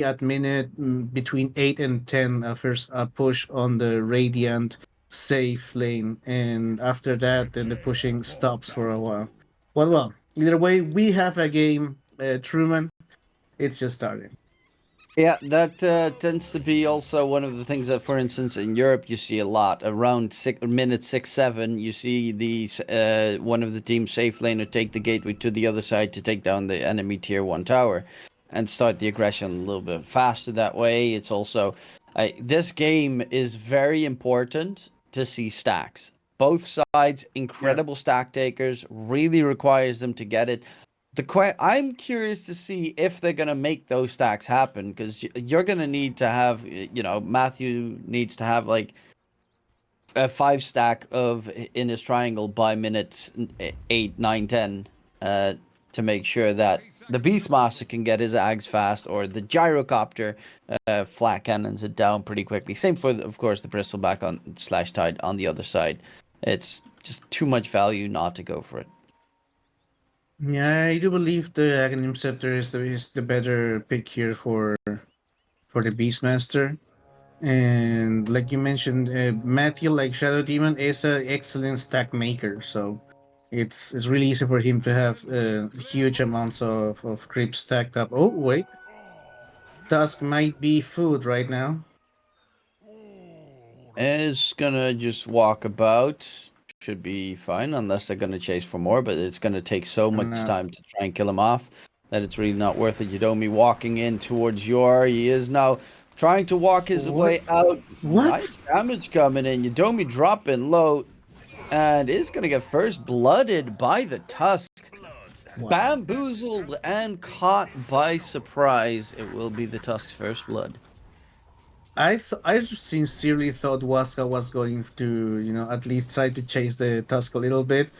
at minute between 8 and 10 first push on the Radiant safe lane, and after that, then the pushing stops for a while. Well, either way, we have a game, Truman. It's just starting. Yeah, that tends to be also one of the things that, for instance, in Europe you see a lot. Around minute 6, 7, you see these one of the teams safe laner take the gateway to the other side to take down the enemy tier 1 tower, and start the aggression a little bit faster that way. It's also this game is very important to see stacks. Both sides, Yeah. incredible stack takers. Really requires them to get it. I'm curious to see if they're gonna make those stacks happen, because you're gonna need to have, Matthew needs to have like a 5 stack of in his triangle by minutes 8, 9, 10, to make sure that the Beastmaster can get his ags fast, or the gyrocopter flat cannons it down pretty quickly. Same for, of course, the bristleback on slash tide on the other side. It's just too much value not to go for it. Yeah, I do believe the Aghanim Scepter is the better pick here for the Beastmaster. And like you mentioned, Matthew, like Shadow Demon, is an excellent stack maker. So it's really easy for him to have huge amounts of creeps stacked up. Oh, wait. Tusk might be food right now. Is gonna just walk about. Should be fine, unless they're gonna chase for more, but it's gonna take so much No. time to try and kill him off that it's really not worth it. Yudomi walking in towards Yor. He is now trying to walk his way What? out. What? Nice damage coming in. Yudomi dropping low, and is gonna get first blooded by the Tusk. Wow. Bamboozled and caught by surprise. It will be the Tusk's first blood. I sincerely thought Waska was going to, at least try to chase the Tusk a little bit,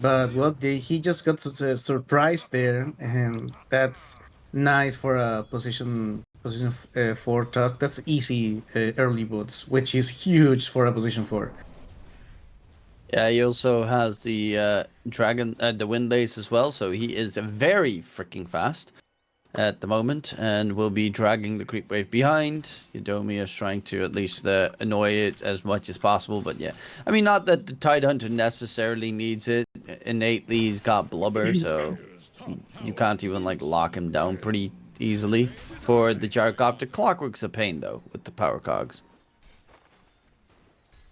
but well, he just got surprised there, and that's nice for a position 4 Tusk. That's easy early boots, which is huge for a position 4. Yeah, he also has the dragon, the wind lace as well, so he is very freaking fast at the moment, and will be dragging the creep wave behind. Yudomi is trying to at least annoy it as much as possible, but yeah, I mean, not that the Tide Hunter necessarily needs it. Innately, he's got blubber, so you can't even like lock him down pretty easily. For the gyrocopter, Clockwork's a pain though with the power cogs.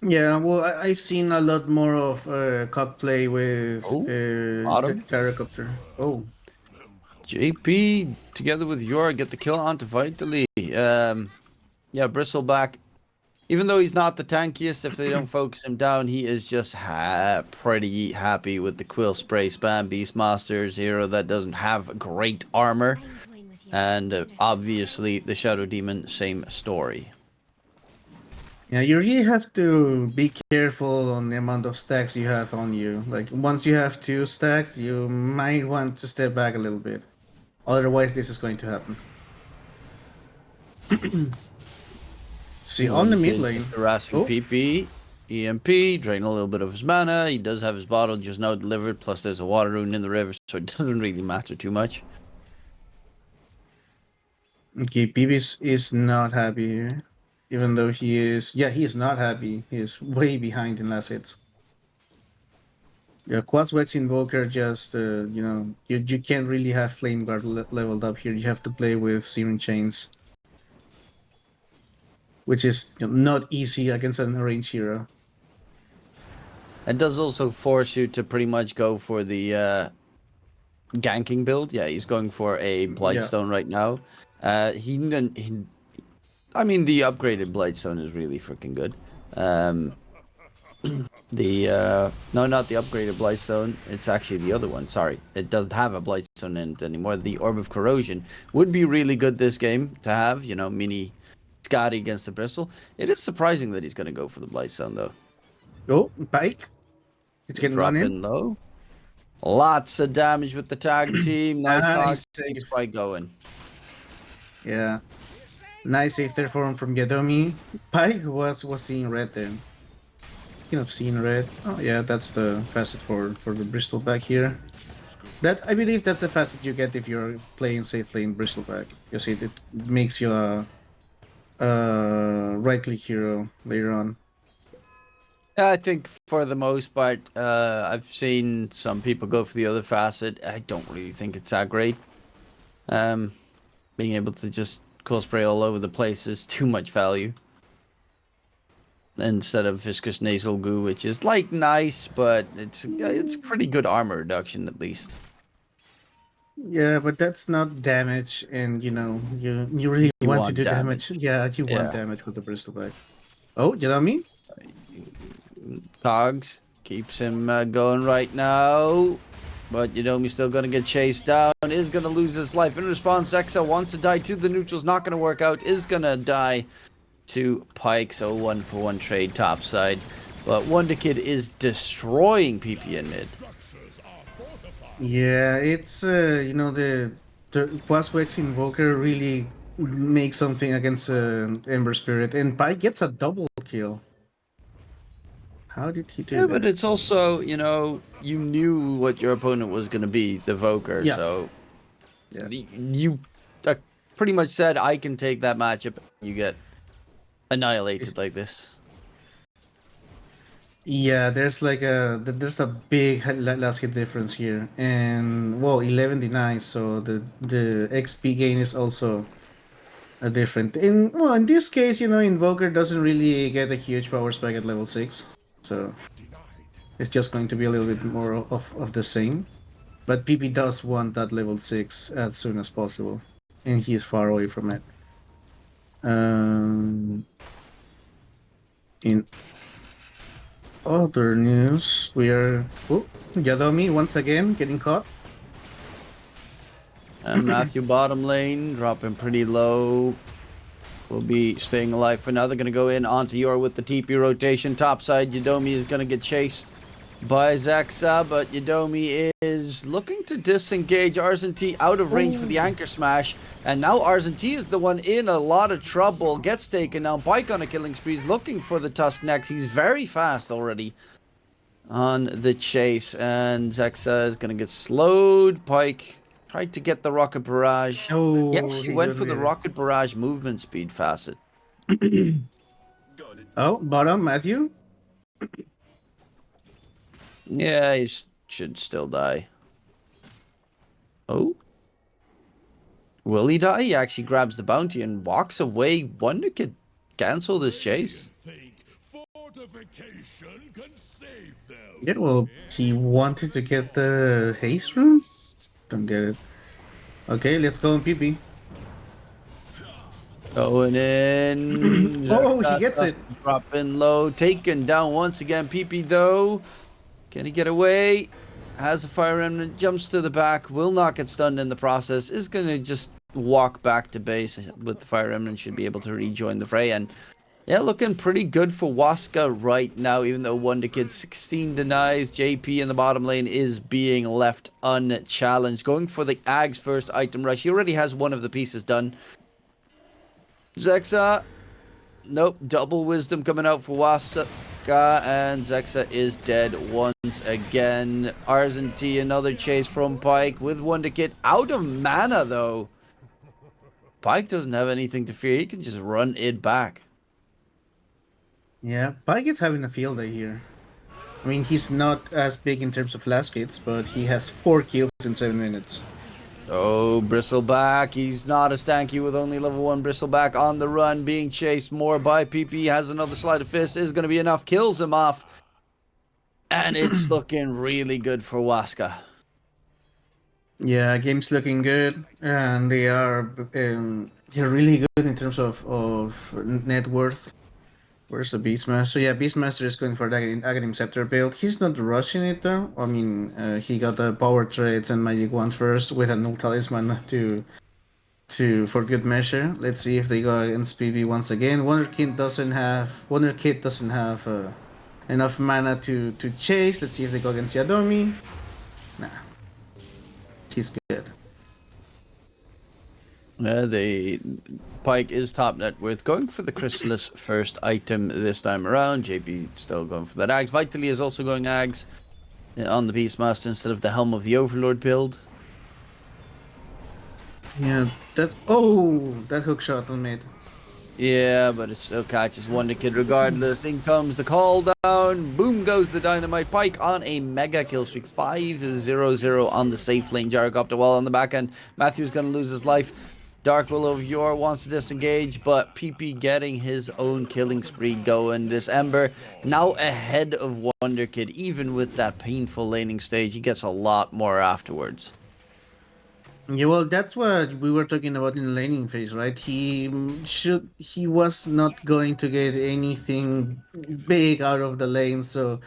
Yeah, well, I've seen a lot more of cock play with Oh, bottom. Gyrocopter. Oh, JP together with Yor get the kill onto Vitally. Yeah, Bristleback. Even though he's not the tankiest, if they don't focus him down, he is just pretty happy with the Quill Spray spam. Beastmaster's hero that doesn't have great armor. And obviously the Shadow Demon, same story. yeah, you really have to be careful on the amount of stacks you have on you. Like, once you have 2 stacks, you might want to step back a little bit. Otherwise, this is going to happen. See, on the mid lane. Harassing PP, EMP, drain a little bit of his mana. He does have his bottle just now delivered, plus there's a water rune in the river, so it doesn't really matter too much. Okay, Beavis is not happy here. Even though he is... Yeah, he is not happy. He is way behind in last hits. Yeah, Quaswex Invoker just, you can't really have Flame Guard leveled up here. You have to play with Searing Chains, which is not easy against an range hero. It does also force you to pretty much go for the ganking build. Yeah, he's going for a Blightstone right now. I mean, the upgraded Blightstone is really freaking good. No, not the upgraded Blightstone. It's actually the other one. Sorry, it doesn't have a Blightstone in it anymore. The Orb of Corrosion would be really good this game to have. Mini Scotty against the Bristle. It is surprising that he's going to go for the Blightstone though. Oh, Pike. It's getting run in. Low. Lots of damage with the tag team. Nice Nice keeps fight going. Yeah. Nice save there from Yadomi. Pike was seeing red there. Speaking of seeing red. Oh yeah, that's the facet for the Bristol back here. That I believe that's the facet you get if you're playing safely in Bristleback. You see, it makes you a right click hero later on. I think for the most part, I've seen some people go for the other facet. I don't really think it's that great. Being able to just cold spray all over the place is too much value. Instead of viscous nasal goo, which is like nice, but it's pretty good armor reduction at least. Yeah, but that's not damage, and you really You want to want do damage. damage. Yeah, you want Yeah. damage with the Bristleback. Oh, you know me? Cogs keeps him going right now. But Yodomi's still going to get chased down. Is going to lose his life. In response, Exa wants to die too. The neutral's not going to work out. Is going to die to Pike. So 1-for-1 trade topside. But Wonder Kid is destroying PP in mid. Yeah, it's the Quaswex Invoker really makes something against Ember Spirit, and Pi gets a double kill. How did he do Yeah, but that? it's also, you knew what your opponent was going to be, the Voker. Yeah, So yeah. you pretty much said, I can take that matchup. You get annihilated like this. Yeah, there's a big last hit difference here, and well, 11 denies, so the XP gain is also a different. In this case, Invoker doesn't really get a huge power spike at level 6, so it's just going to be a little bit more of the same. But PP does want that level 6 as soon as possible, and he is far away from it. In other news, we are... Oh, Yadomi once again getting caught. And Matthew bottom lane, dropping pretty low. Will be staying alive for now. They're going to go in onto Yor with the TP rotation. Topside, Yodomi is going to get chased by Zexa, but Yodomi is looking to disengage Arzenti out of range for the anchor smash. And now Arzenti is the one in a lot of trouble. Gets taken down. Pike on a killing spree. He's looking for the Tusk next. He's very fast already on the chase. And Zexa is going to get slowed. Pike tried to get the Rocket Barrage. He Oh, actually he went couldn't for the get it. Rocket Barrage movement speed facet. Oh, bottom, Matthew. Yeah, he should still die. Oh. Will he die? He actually grabs the bounty and walks away. Wonder could cancel this chase. Yeah, well, he wanted to get the haste rune. Don't get it. Okay, let's go on PP. Going in. Oh, he gets it. Dropping low. Taken down once again. PP though. Can he get away? Has a fire remnant. Jumps to the back. Will not get stunned in the process. Is going to just walk back to base with the fire remnant. Should be able to rejoin the fray. And yeah, looking pretty good for Waska right now. Even though Wonder Kid 16 denies. JP in the bottom lane is being left unchallenged. Going for the Ag's first item rush. He already has one of the pieces done. Zexa. Nope. Double wisdom coming out for Waska. And Zexa is dead once again. Arzenti, another chase from Pike with Wonder Kid. Out of mana, though. Pike doesn't have anything to fear. He can just run it back. Yeah, Pike is having a field day here. I mean, he's not as big in terms of last hits, but he has 4 kills in 7 minutes. Oh, Bristleback. He's not a stanky with only level 1 Bristleback on the run, being chased more by PP. Has another Sleight of Fist. Is going to be enough. Kills him off. And it's looking really good for Waska. Yeah, game's looking good, and they're really good in terms of net worth. Where's the Beastmaster? Yeah, Beastmaster is going for the Aghanim Scepter build. He's not rushing it though. I mean, he got the power traits and magic wand first with a null talisman for good measure. Let's see if they go against PB once again. Wonder Kid doesn't have enough mana to chase. Let's see if they go against Yadomi. Nah, he's good. Yeah, the Pike is top net worth. Going for the Chrysalis first item this time around. JP still going for that Ags. Vitally is also going Ags. on the Beastmaster instead of the Helm of the Overlord build. Yeah, that hook shot on mid. Yeah, but it still catches Wonder Kid regardless. In comes the call down. Boom goes the Dynamite Pike on a mega kill streak. 5-0-0 on the safe lane. Gyrocopter while on the back end. Matthew's going to lose his life. Dark Willow of Yore wants to disengage, but PP getting his own killing spree going. This Ember now ahead of Wonder Kid. Even with that painful laning stage, he gets a lot more afterwards. Yeah, well, that's what we were talking about in the laning phase, right? He was not going to get anything big out of the lane, so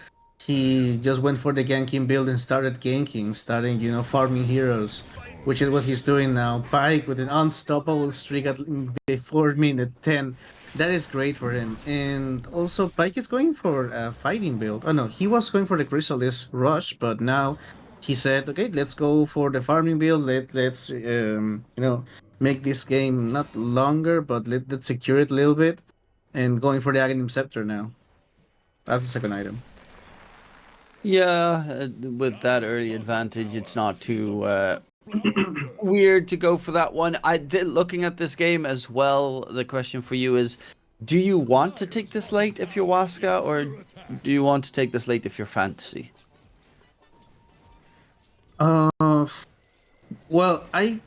he just went for the ganking build and started ganking, starting farming heroes, which is what he's doing now. Pike with an unstoppable streak at before minute 10. That is great for him. And also Pike is going for a fighting build. Oh no, he was going for the Chrysalis rush, but now he said, "Okay, let's go for the farming build. Let's make this game not longer, but let's secure it a little bit." And going for the Aghanim Scepter now as a second item. Yeah, with that early advantage, it's not too weird to go for that one. Looking at this game as well, the question for you is, do you want to take this late if you're Waska, or do you want to take this late if you're Fantasy? Well, I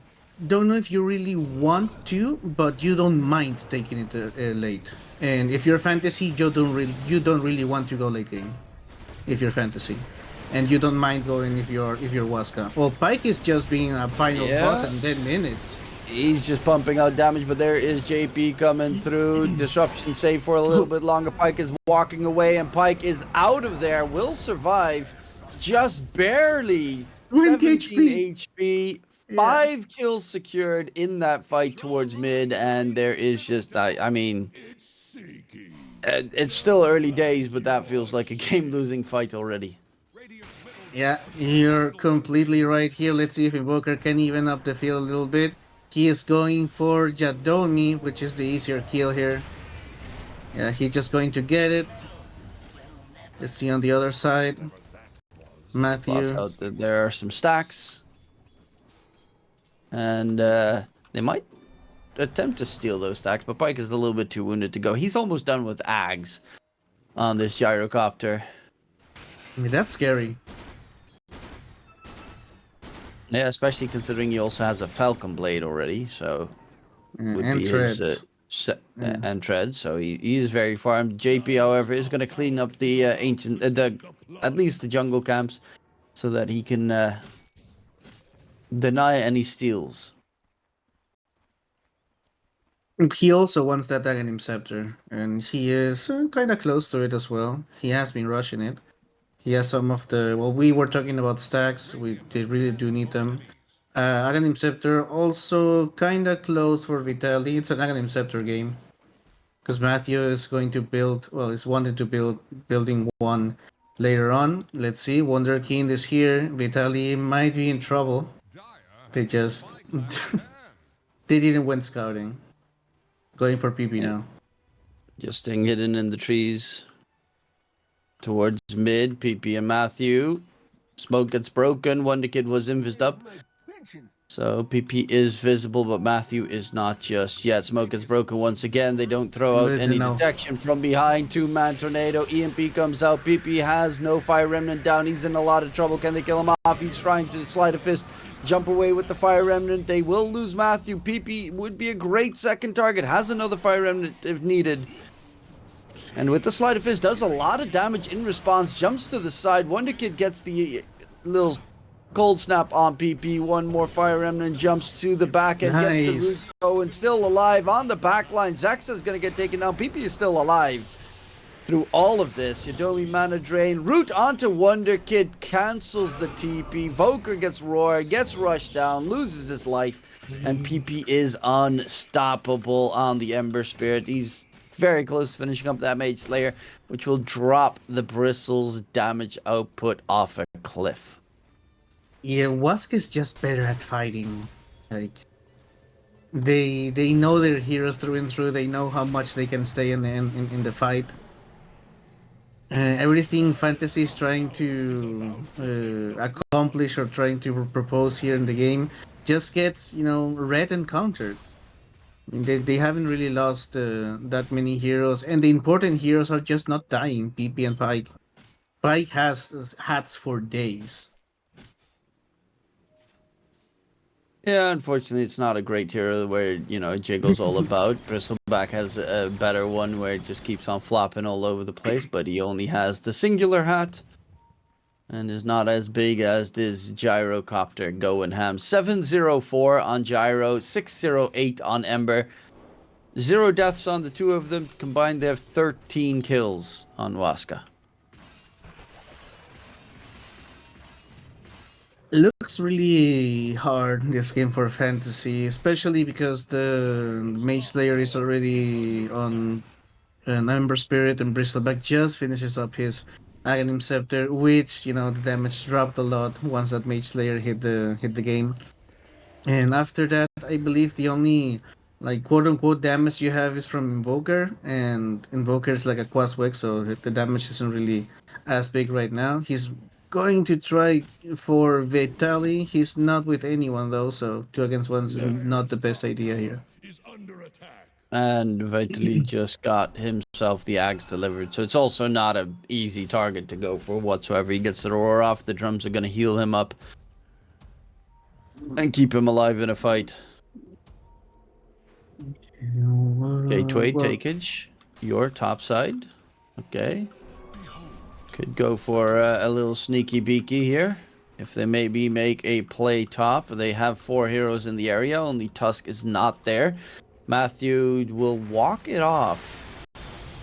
don't know if you really want to, but you don't mind taking it late. And if you're fantasy, you don't really want to go late game. If you're fantasy, and you don't mind going if you're Waska. Well, Pike is just being a final boss in 10 minutes. He's just pumping out damage, but there is JP coming through. Disruption save for a little bit longer. Pike is walking away, and Pike is out of there. Will survive just barely. 20 17 HP. Yeah. 5 kills secured in that fight towards mid, and there is just, I mean, it's still early days, but that feels like a game-losing fight already. Yeah, you're completely right here. Let's see if Invoker can even up the field a little bit. He is going for Jadomi, which is the easier kill here. Yeah, he's just going to get it. Let's see on the other side. Matthew. Out there are some stacks. And they might attempt to steal those stacks, but Pike is a little bit too wounded to go. He's almost done with Ags on this Gyrocopter. I mean, that's scary. Yeah, especially considering he also has a Falcon Blade already, so would And be treads. his and tread. So he is very farmed. JP, however, is going to clean up the at least the jungle camps, so that he can deny any steals. He also wants that Aghanim Scepter, and he is kind of close to it as well. He has been rushing it. He has some of the... Well, we were talking about stacks. They really do need them. Aghanim Scepter also kind of close for Vitaly. It's an Aghanim Scepter game. Because Matthew is going to build... Well, he's wanted to building one later on. Let's see. Wonderkind is here. Vitaly might be in trouble. They just... they didn't win scouting. Going for PP now. Just staying hidden in the trees. Towards mid, PP and Matthew. Smoke gets broken. Wonder Kid was invised up. So PP is visible, but Matthew is not just yet. Smoke gets broken once again. They don't throw out any detection from behind. 2-man tornado. EMP comes out. PP has no Fire Remnant down. He's in a lot of trouble. Can they kill him off? He's trying to slide a fist. Jump away with the Fire Remnant. They will lose Matthew. PP would be a great second target. Has another Fire Remnant if needed. And with the Sleight of Fist, does a lot of damage in response. Jumps to the side. Wonder Kid gets the little cold snap on PP. One more Fire Remnant jumps to the back and gets the root going. Still alive on the back line. Zexa is going to get taken down. PP is still alive through all of this. Yadomi mana drain. Root onto Wonder Kid. Cancels the TP. Voker gets Roar. Gets rushed down. Loses his life. And PP is unstoppable on the Ember Spirit. He's very close to finishing up that Mage Slayer, which will drop the Bristles damage output off a cliff. Yeah, Waska is just better at fighting. Like, they know their heroes through and through. They know how much they can stay in the fight. Everything fantasy is trying to accomplish or trying to propose here in the game just gets, read and countered. I mean, they haven't really lost that many heroes, and the important heroes are just not dying. PP and Pike. Pike has hats for days. Yeah, unfortunately, it's not a great hero where, it jiggles all about. Bristleback has a better one where it just keeps on flopping all over the place, but he only has the singular hat and is not as big as this gyrocopter going ham. 704 on Gyro, 608 on Ember. 0 deaths on the two of them. Combined, they have 13 kills on Waska. It looks really hard this game for fantasy, especially because the Mage Slayer is already on an Ember Spirit, and Bristleback just finishes up his Aghanim Scepter, which the damage dropped a lot once that Mage Slayer hit the game. And after that, I believe the only like quote unquote damage you have is from Invoker, and Invoker is like a Quas Wick, so the damage isn't really as big right now. He's going to try for Vitali. He's not with anyone though, so 2 against 1 is not the best idea here. And Vitali just got himself the axe delivered, so it's also not an easy target to go for whatsoever. He gets the roar off, the drums are going to heal him up and keep him alive in a fight. Gateway takeage, your top side. Okay. Could go for a little sneaky beaky here. If they maybe make a play top, they have 4 heroes in the area, only Tusk is not there. Matthew will walk it off.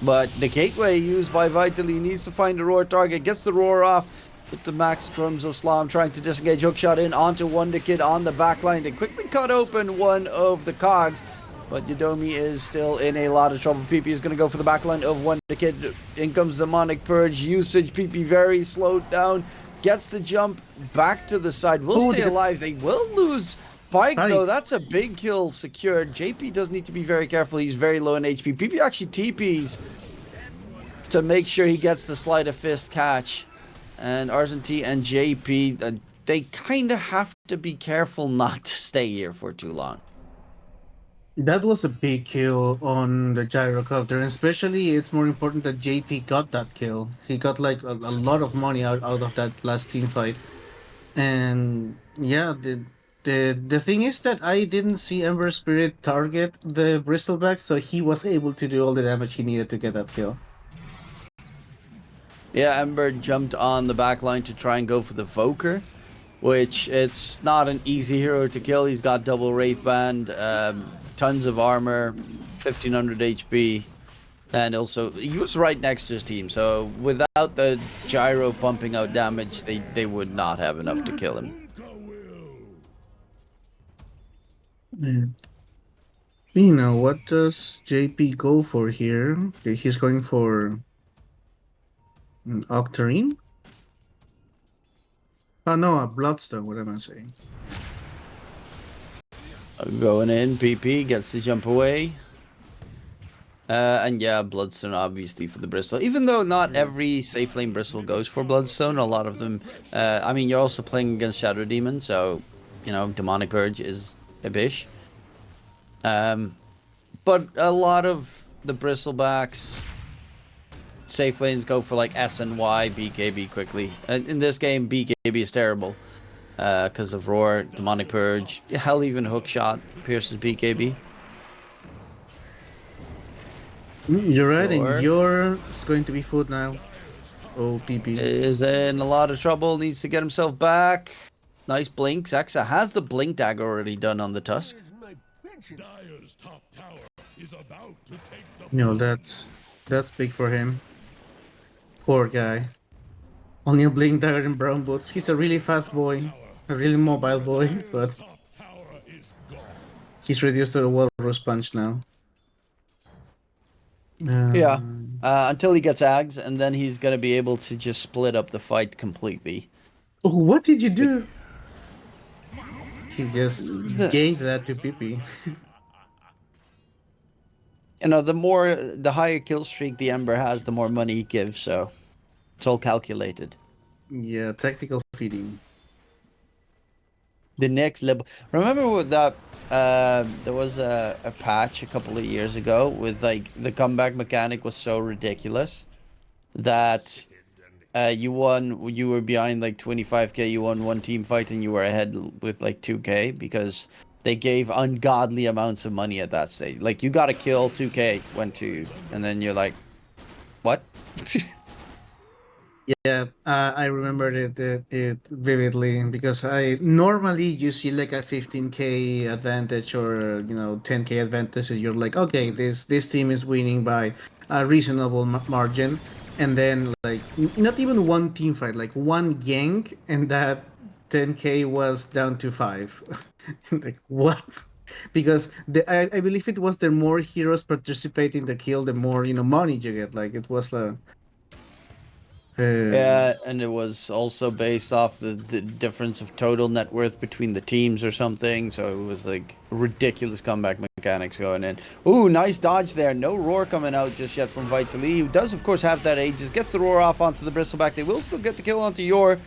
But the gateway used by Vitali needs to find a roar target, gets the roar off with the max drums of Slam, trying to disengage, hookshot in onto Wonder Kid on the backline. They quickly cut open one of the cogs, but Yodomi is still in a lot of trouble. PP is going to go for the backline of Wonder Kid. In comes Demonic Purge usage. PP very slowed down, gets the jump back to the side. Will stay alive. They will lose Pike, though. That's a big kill secured. JP does need to be very careful. He's very low in HP. PP actually TPs to make sure he gets the sleight of fist catch. And Arzenti and JP, they kind of have to be careful not to stay here for too long. That was a big kill on the gyrocopter, and especially it's more important that JP got that kill. He got like a lot of money out of that last team fight. And yeah, the thing is that I didn't see Ember Spirit target the Bristleback, so he was able to do all the damage he needed to get that kill. Yeah, Ember jumped on the back line to try and go for the Voker, which it's not an easy hero to kill. He's got double Wraith Band, tons of armor, 1500 HP, and also he was right next to his team, so without the gyro pumping out damage, they would not have enough to kill him. What does JP go for here? He's going for Octarine? Oh no, a Bloodstone, what am I saying? Going in, PP gets the jump away. And yeah, Bloodstone obviously for the Bristle. Even though not every safe lane Bristle goes for Bloodstone, a lot of them, I mean, you're also playing against Shadow Demon, so, Demonic Purge is a bish. But a lot of the Bristlebacks safe lanes go for like S and Y, BKB quickly. And in this game, BKB is terrible because of Roar, Demonic Purge, hell, even Hookshot pierces BKB. You're right, and yours going to be food now. Oh, PP is in a lot of trouble, needs to get himself back. Nice blink. Zexa has the blink dagger already done on the Tusk. That's big for him. Poor guy. Only a blink dagger in brown boots. He's a really fast boy, a really mobile boy, but he's reduced to a walrus punch now. Yeah, until he gets Ags, and then he's gonna be able to just split up the fight completely. Oh, what did you do? He just gave that to PP. The higher kill streak the Ember has, the more money he gives, so It's all calculated. Yeah, tactical feeding. The next level. Remember with that? There was a patch a couple of years ago with like the comeback mechanic was so ridiculous that you were behind like 25k, you won one team fight and you were ahead with like 2k because they gave ungodly amounts of money at that stage. Like you got to kill 2k went to you, and then you're like, what? Yeah, I remember it vividly because I normally you see like a 15k advantage or 10k advantage, and you're like, okay, this team is winning by a reasonable margin, and then like not even one team fight, like one gank, and that 10k was down to 5. Like what? Because I believe it was the more heroes participate in the kill, the more money you get. Like it was Yeah, and it was also based off the difference of total net worth between the teams or something. So it was like ridiculous comeback mechanics going in. Ooh, nice dodge there. No roar coming out just yet from Vitali, who does of course have that Aegis. Gets the roar off onto the bristleback. They will still get the kill onto Yor.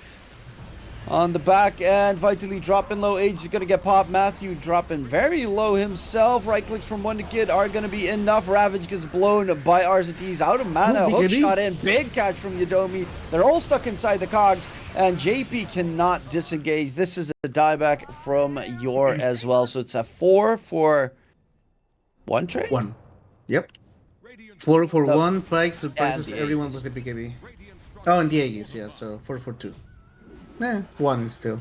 On the back end, Vitali dropping low. Age is going to get popped. Matthew dropping very low himself. Right clicks from Wonderkid are going to be enough. Ravage gets blown by RZT's out of mana. Oh, Hook BKB. shot in. Big catch from Yadomi. They're all stuck inside the cogs. And JP cannot disengage. This is a dieback from Yor as well. So it's a 4 for 1 trade? 1. Yep. 4 for No. 1. Pike And surprises the everyone Aegis. with the BKB. Oh, and the Aegis, yeah, so 4 for 2. 1 still.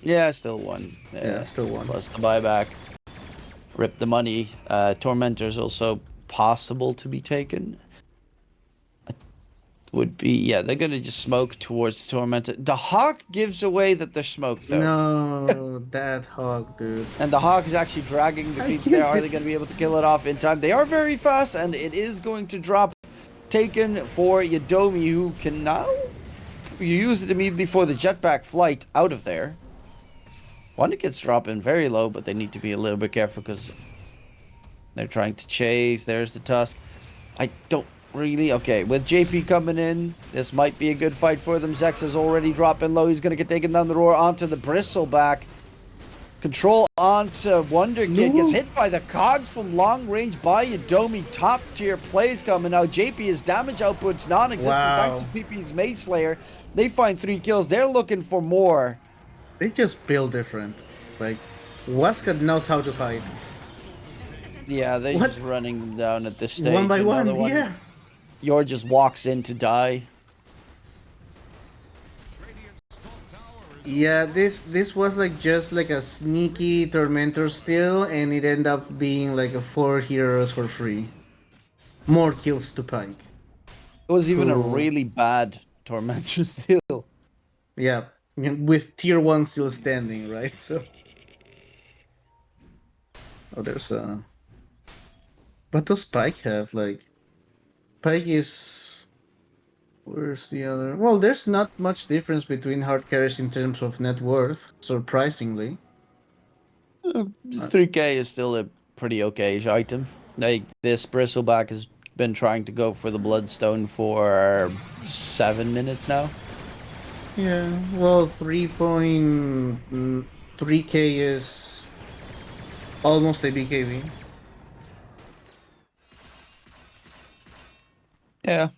Yeah, still 1. Yeah, still 1. Plus the buyback. Rip the money. Tormentor's also possible to be taken. Would be, yeah, they're gonna just smoke towards the Tormentor. The Hawk gives away that they're smoked though. No, that hog, dude. And the Hawk is actually dragging the I creeps there. can't Are they gonna be able to kill it off in time? They are very fast, and it is going to drop. Taken for Yadomi, who can now use it immediately for the jetpack flight out of there. One gets dropping very low, but they need to be a little bit careful because they're trying to chase. There's the Tusk. I don't really... Okay, with JP coming in, this might be a good fight for them. Zex is already dropping low. He's going to get taken down the roar onto the bristleback. Control onto Wonderkid. Gets hit by the cogs from long range by Yadomi. Top tier plays coming out. JP, his damage output's non-existent thanks to PP's Mage Slayer. They find 3 kills. They're looking for more. They just build different. Like, Waska knows how to fight. Yeah, they're What? just running them down at this stage. One by Another one, yeah. Yor just walks in to die. Yeah, this was like just like a sneaky Tormentor steal, and it ended up being like a 4 heroes for free. More kills to Pike. It was even a Cool. really bad Tormentor steal. Yeah, with tier 1 still standing, right? So. Oh, there's a. What does Pike have? Like, Pike is. Where's the other? Well, there's not much difference between hard carries in terms of net worth, surprisingly. 3k is still a pretty okay item. Like, this Bristleback has been trying to go for the Bloodstone for 7 minutes now. Yeah, well, 3.3k is almost a BKB. Yeah.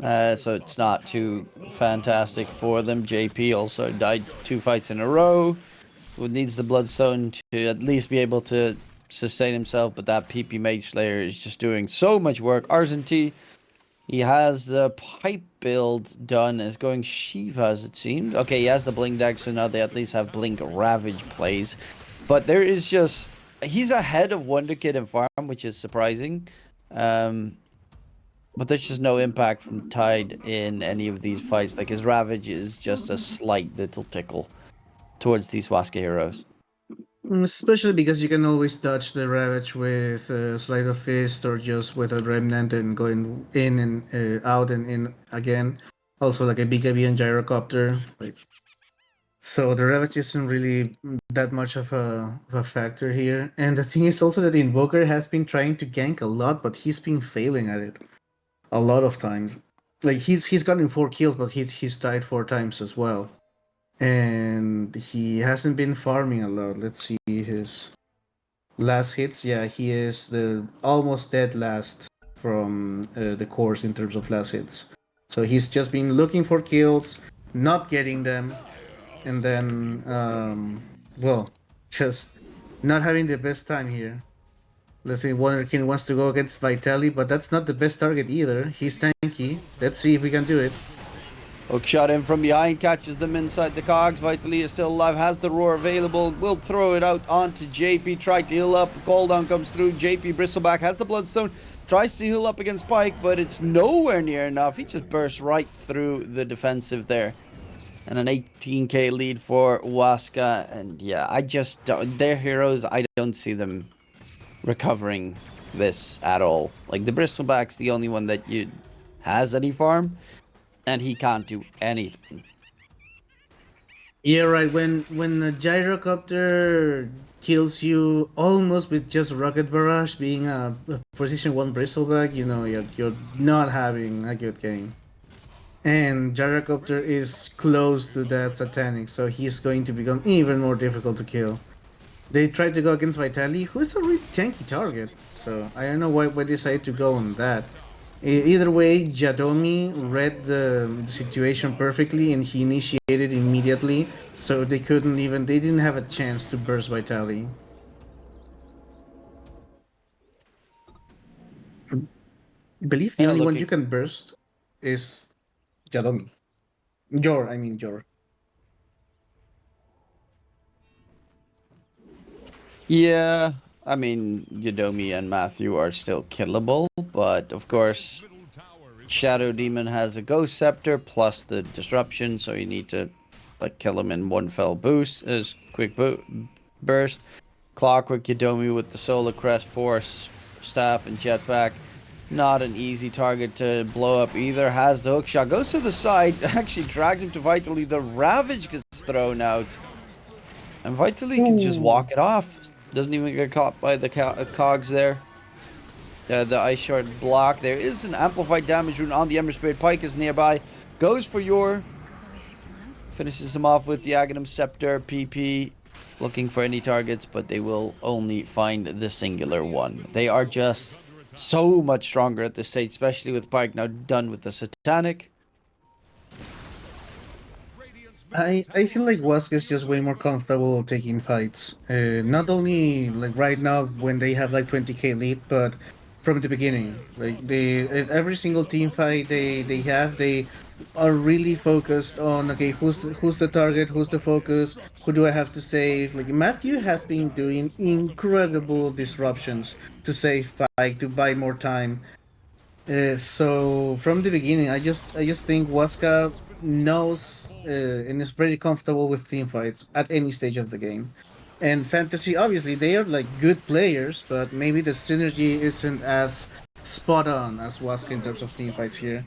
So it's not too fantastic for them. JP also died 2 fights in a row. Who needs the Bloodstone to at least be able to sustain himself, but that PP Mage Slayer is just doing so much work. RZT, he has the pipe build done. Is going Shivas, it seems. Okay, he has the Blink deck, so now they at least have Blink Ravage plays. But there is just... He's ahead of Wonderkid and Farm, which is surprising. But there's just no impact from Tide in any of these fights. Like, his Ravage is just a slight little tickle towards these Waska heroes. Especially because you can always dodge the Ravage with Sleight of Fist or just with a Remnant and going in and out and in again. Also, like a BKB and Gyrocopter. So the Ravage isn't really that much of a factor here. And the thing is also that the Invoker has been trying to gank a lot, but he's been failing at it a lot of times. Like he's gotten 4 kills, but he's died 4 times as well, and he hasn't been farming a lot. Let's see his last hits. Yeah, he is the almost dead last from the course in terms of last hits. So he's just been looking for kills, not getting them, and then well, just not having the best time here. Let's say Wonderkin wants to go against Vitaly, but that's not the best target either. He's tanky. Let's see if we can do it. Hook shot in from behind, catches them inside the cogs. Vitaly is still alive, has the roar available, will throw it out onto JP, tried to heal up, cooldown comes through, JP Bristleback has the Bloodstone, tries to heal up against Pike, but it's nowhere near enough. He just bursts right through the defensive there. And an 18k lead for Waska, and yeah, I just don't, their heroes, I don't see them recovering this at all. Like, the Bristleback's the only one that has any farm, and he can't do anything. Yeah, right. When a gyrocopter kills you almost with just rocket barrage, being a position 1 bristleback, you know you're not having a good game. And gyrocopter is close to that satanic, so he's going to become even more difficult to kill. They tried to go against Vitaly, who is a really tanky target, so I don't know why they decided to go on that. Either way, Jadomi read the situation perfectly and he initiated immediately, so they didn't have a chance to burst Vitaly. I believe the Yeah, only one looking. you can burst is Jadomi. Jor. Yeah, I mean, Yodomi and Matthew are still killable, but of course, Shadow Demon has a Ghost Scepter plus the Disruption, so you need to like kill him in one fell boost, as quick burst. Clockwork Yodomi with the Solar Crest, Force, Staff, and Jetpack. Not an easy target to blow up either. Has the hook shot, goes to the side, actually drags him to Vitaly. The Ravage gets thrown out. And Vitaly can just walk it off. Doesn't even get caught by the cogs there. The Ice Shard block. There is an amplified damage rune on the Ember Spirit. Pike is nearby. Goes for your. Finishes him off with the Aghanim Scepter. PP. Looking for any targets, but they will only find the singular one. They are just so much stronger at this stage, especially with Pike now done with the Satanic. I feel like Waska is just way more comfortable taking fights. Not only like right now when they have like 20k lead, but from the beginning. Like they at every single team fight they have, they are really focused on okay, who's the target, who's the focus, who do I have to save? Like Matthew has been doing incredible disruptions to save Pike to buy more time. So from the beginning, I just think Waska knows and is very comfortable with team fights at any stage of the game. And fantasy, obviously, they are like good players, but maybe the synergy isn't as spot on as Waska in terms of team fights here.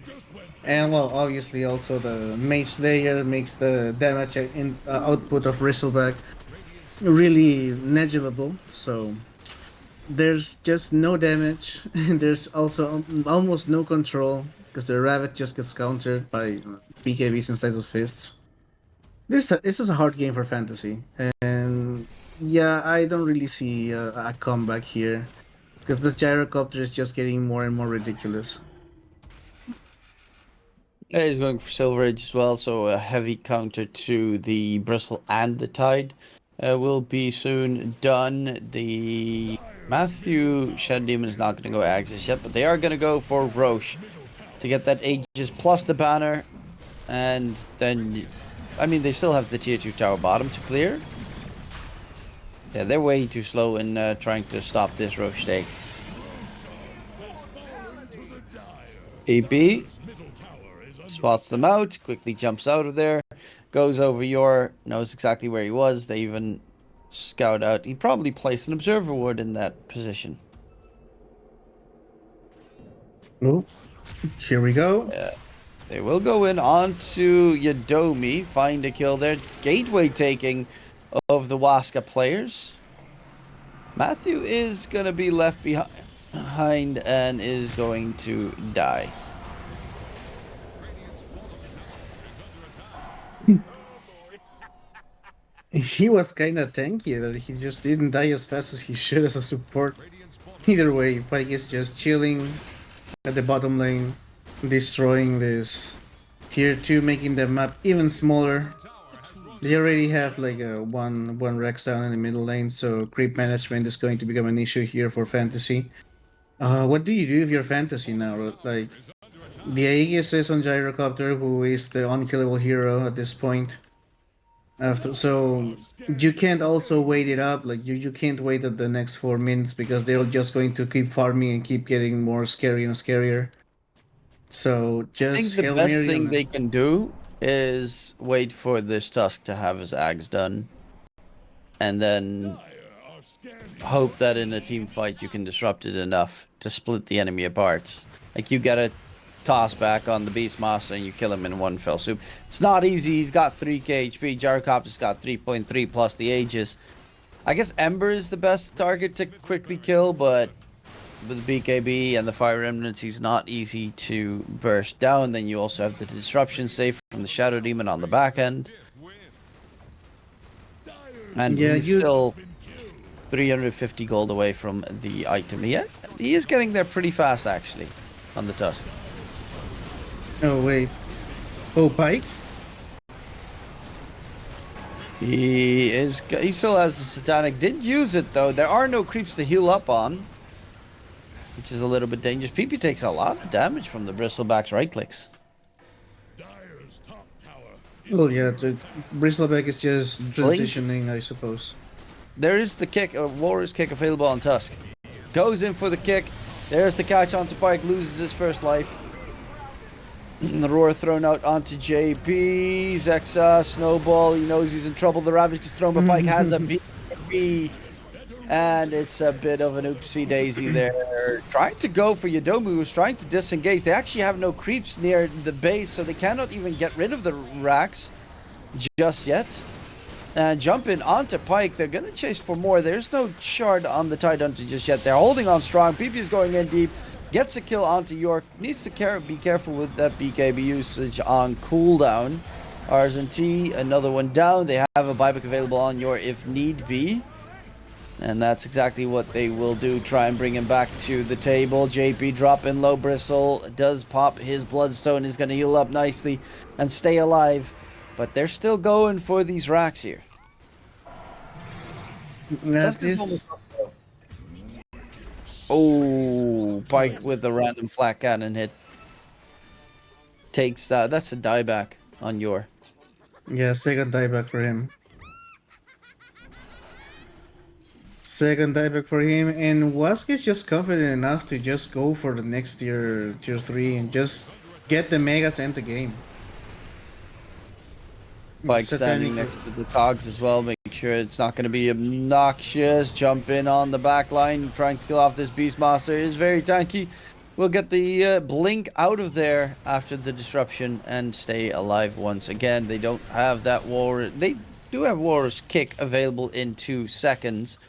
And well, obviously, also the Mace Slayer makes the damage output of Bristleback really negligible. So there's just no damage, and there's also almost no control because the rabbit just gets countered by BKBs and slice of fists. This is a hard game for fantasy, and yeah, I don't really see a comeback here because the gyrocopter is just getting more and more ridiculous. Yeah, he's going for Silver Age as well, so a heavy counter to the Bristle and the Tide will be soon done. The Matthew Shadow Demon is not going to go Axis yet, but they are going to go for Roche to get that Aegis plus the banner, and then, I mean, they still have the tier 2 tower bottom to clear. Yeah, they're way too slow in trying to stop this Roche take. EP spots them out, quickly jumps out of there, goes over your, knows exactly where he was. They even scout out. He probably placed an observer ward in that position. Oh, here we go. They will go in onto Yodomi, find a kill there. Gateway taking of the Waska players. Matthew is going to be left behind and is going to die. He was kind of tanky there. He just didn't die as fast as he should as a support. Either way, Pike is just chilling at the bottom lane, destroying this tier 2, making the map even smaller. They already have like a one Rex down in the middle lane, so creep management is going to become an issue here for fantasy. What do you do with your fantasy now? Like the Aegis is on Gyrocopter, who is the unkillable hero at this point. After so you can't also wait it up, like you can't wait at the next 4 minutes because they're just going to keep farming and keep getting more scary and scarier. So I think just the Hail best Mary thing on they it. can do is wait for this Tusk to have his Ags done, and then hope that in a team fight you can disrupt it enough to split the enemy apart. Like you get a toss back on the Beastmaster and you kill him in one fell swoop. It's not easy. He's got 3k HP. Gyrocopter's got 3.3 plus the Aegis. I guess Ember is the best target to quickly kill, but with the BKB and the Fire Remnants, he's not easy to burst down. Then you also have the disruption save from the Shadow Demon on the back end. And Yeah, he's you. still 350 gold away from the item. Yeah, he is getting there pretty fast, actually, on the Tusk. Oh wait. Oh, Pike. He still has the Satanic. Did use it, though. There are no creeps to heal up on, which is a little bit dangerous. PP takes a lot of damage from the Bristleback's right clicks. Well, yeah. The Bristleback is just Blink. transitioning, I suppose. There is the kick, a Warrior's kick available on Tusk. Goes in for the kick. There's the catch onto Pike, loses his first life. The roar thrown out onto JP. Zexa, Snowball, he knows he's in trouble. The Ravage is thrown, but Pike has a BKB. And it's a bit of an oopsie daisy there. Trying to go for Yodomu, who's trying to disengage. They actually have no creeps near the base, so they cannot even get rid of the racks just yet. And jumping onto Pike, they're going to chase for more. There's no shard on the Tidehunter just yet. They're holding on strong. PP is going in deep. Gets a kill onto York. Needs to be careful with that BKB usage on cooldown. Rs and T, another one down. They have a buyback available on York if need be. And that's exactly what they will do. Try and bring him back to the table. JP dropping low. Bristle does pop his Bloodstone. Is going to heal up nicely and stay alive. But they're still going for these racks here. This. Oh, Pike with the random flat cannon hit. Takes that. That's a dieback on your. Yeah, second dieback for him. Second dieback for him, and Waska is just confident enough to just go for the next tier 3 and just get the megas end the game. Pike Satanic. standing next to the cogs as well. Make sure it's not going to be obnoxious. Jump in on the back line. Trying to kill off this Beastmaster. It is very tanky. We'll get the blink out of there after the disruption and stay alive once again. They don't have that war. They do have War's kick available in 2 seconds.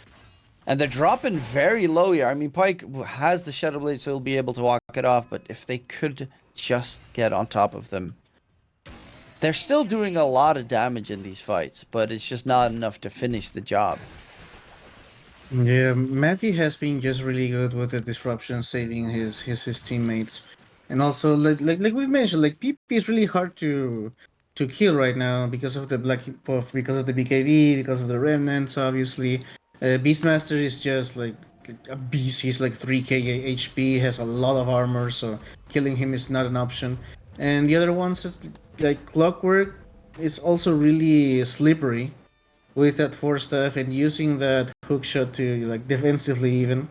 And they're dropping very low here. I mean, Pike has the Shadow Blade, so he'll be able to walk it off. But if they could just get on top of them. They're still doing a lot of damage in these fights, but it's just not enough to finish the job. Yeah, Matthew has been just really good with the disruption, saving his teammates, and also like we mentioned, like PP is really hard to kill right now because of the black buff, because of the BKB, because of the remnants. Obviously, Beastmaster is just like a beast. He's like 3k HP, has a lot of armor, so killing him is not an option. And the other ones, like Clockwork, is also really slippery with that force stuff and using that hook shot to like defensively even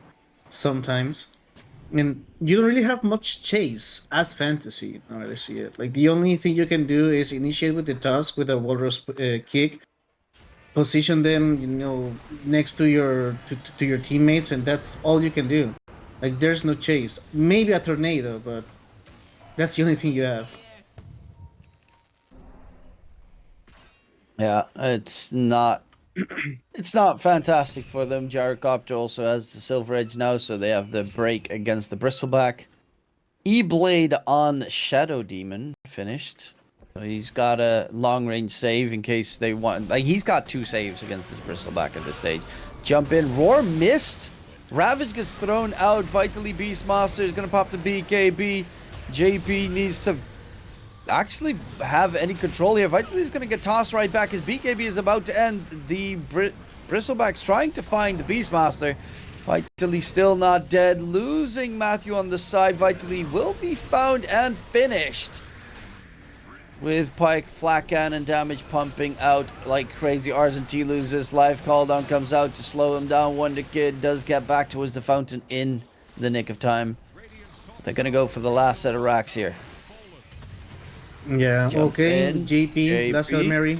sometimes. I mean, you don't really have much chase as fantasy. Now that I see it, like the only thing you can do is initiate with the task with a walrus kick, position them, next to to your teammates, and that's all you can do. Like there's no chase. Maybe a tornado, but that's the only thing you have. Yeah, it's not fantastic for them. Gyrocopter also has the Silver Edge now, so they have the break against the Bristleback. E-Blade on Shadow Demon finished. So he's got a long-range save in case they want. Like, he's got 2 saves against this Bristleback at this stage. Jump in. Roar missed. Ravage gets thrown out. Vitally Beastmaster is going to pop the BKB. JP needs to actually have any control here. Vitally is going to get tossed right back. His BKB is about to end. The Bristleback's trying to find the Beastmaster. Vitally still not dead. Losing Matthew on the side. Vitally will be found and finished. With Pyke, flat cannon damage pumping out like crazy. RZT loses. Live call down comes out to slow him down. Wonder Kid does get back towards the fountain in the nick of time. They're going to go for the last set of racks here. Yeah, Jump okay. in, JP, last Hail Mary.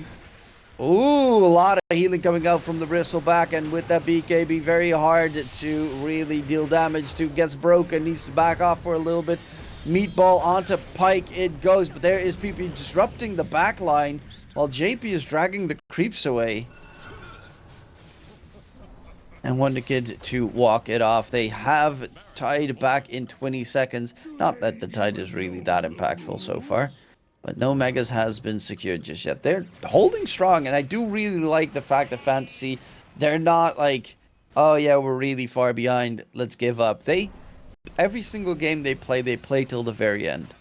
Ooh, a lot of healing coming out from the Bristleback, and with that BKB, very hard to really deal damage to. Gets broken, needs to back off for a little bit. Meatball onto Pyke it goes, but there is PP disrupting the back line while JP is dragging the creeps away. And Wonder Kid to walk it off. They have tied back in 20 seconds. Not that the tide is really that impactful so far, but no megas has been secured just yet. They're holding strong, and I do really like the fact that Fantasy, they're not like, oh yeah, we're really far behind, let's give up. Every single game they play till the very end.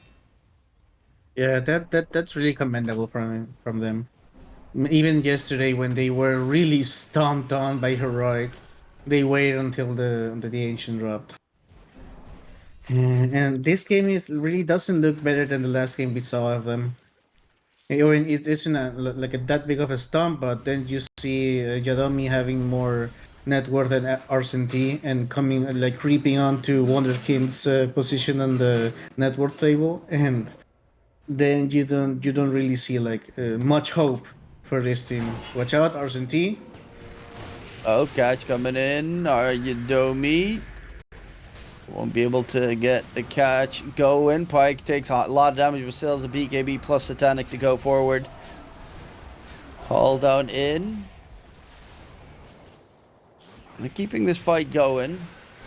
Yeah, that's really commendable from them. Even yesterday when they were really stomped on by Heroic, they waited until the ancient dropped. And this game really doesn't look better than the last game we saw of them. It isn't that big of a stomp, but then you see Yadomi having more net worth than RCT and coming like creeping onto Wonderkind's position on the net worth table, and then you don't really see like much hope for this team. Watch out, RCT. Oh, catch coming in. Are you Domi? Won't be able to get the catch going. Pyke takes a lot of damage, but still has a BKB plus Satanic to go forward. Call down in. They're keeping this fight going.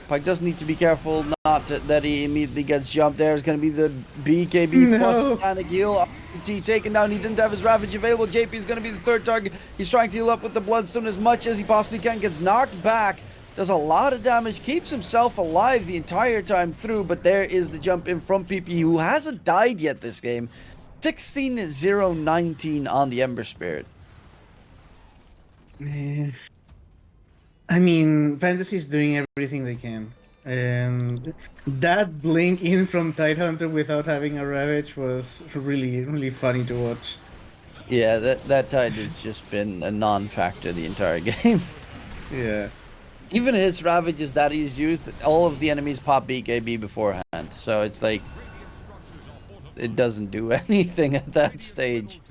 Pyke does need to be careful not that he immediately gets jumped. There's going to be the BKB plus Satanic heal. RT taken down. He didn't have his Ravage available. JP is going to be the third target. He's trying to heal up with the Bloodstone as much as he possibly can. Gets knocked back. Does a lot of damage, keeps himself alive the entire time through, but there is the jump in from PP, who hasn't died yet this game. 16-0-19 on the Ember Spirit. I mean, Fantasy is doing everything they can. And that blink in from Tidehunter without having a Ravage was really, really funny to watch. Yeah, that Tide has just been a non-factor the entire game. Yeah. Even his Ravages that he's used, all of the enemies pop BKB beforehand. So it's like, it doesn't do anything at that stage.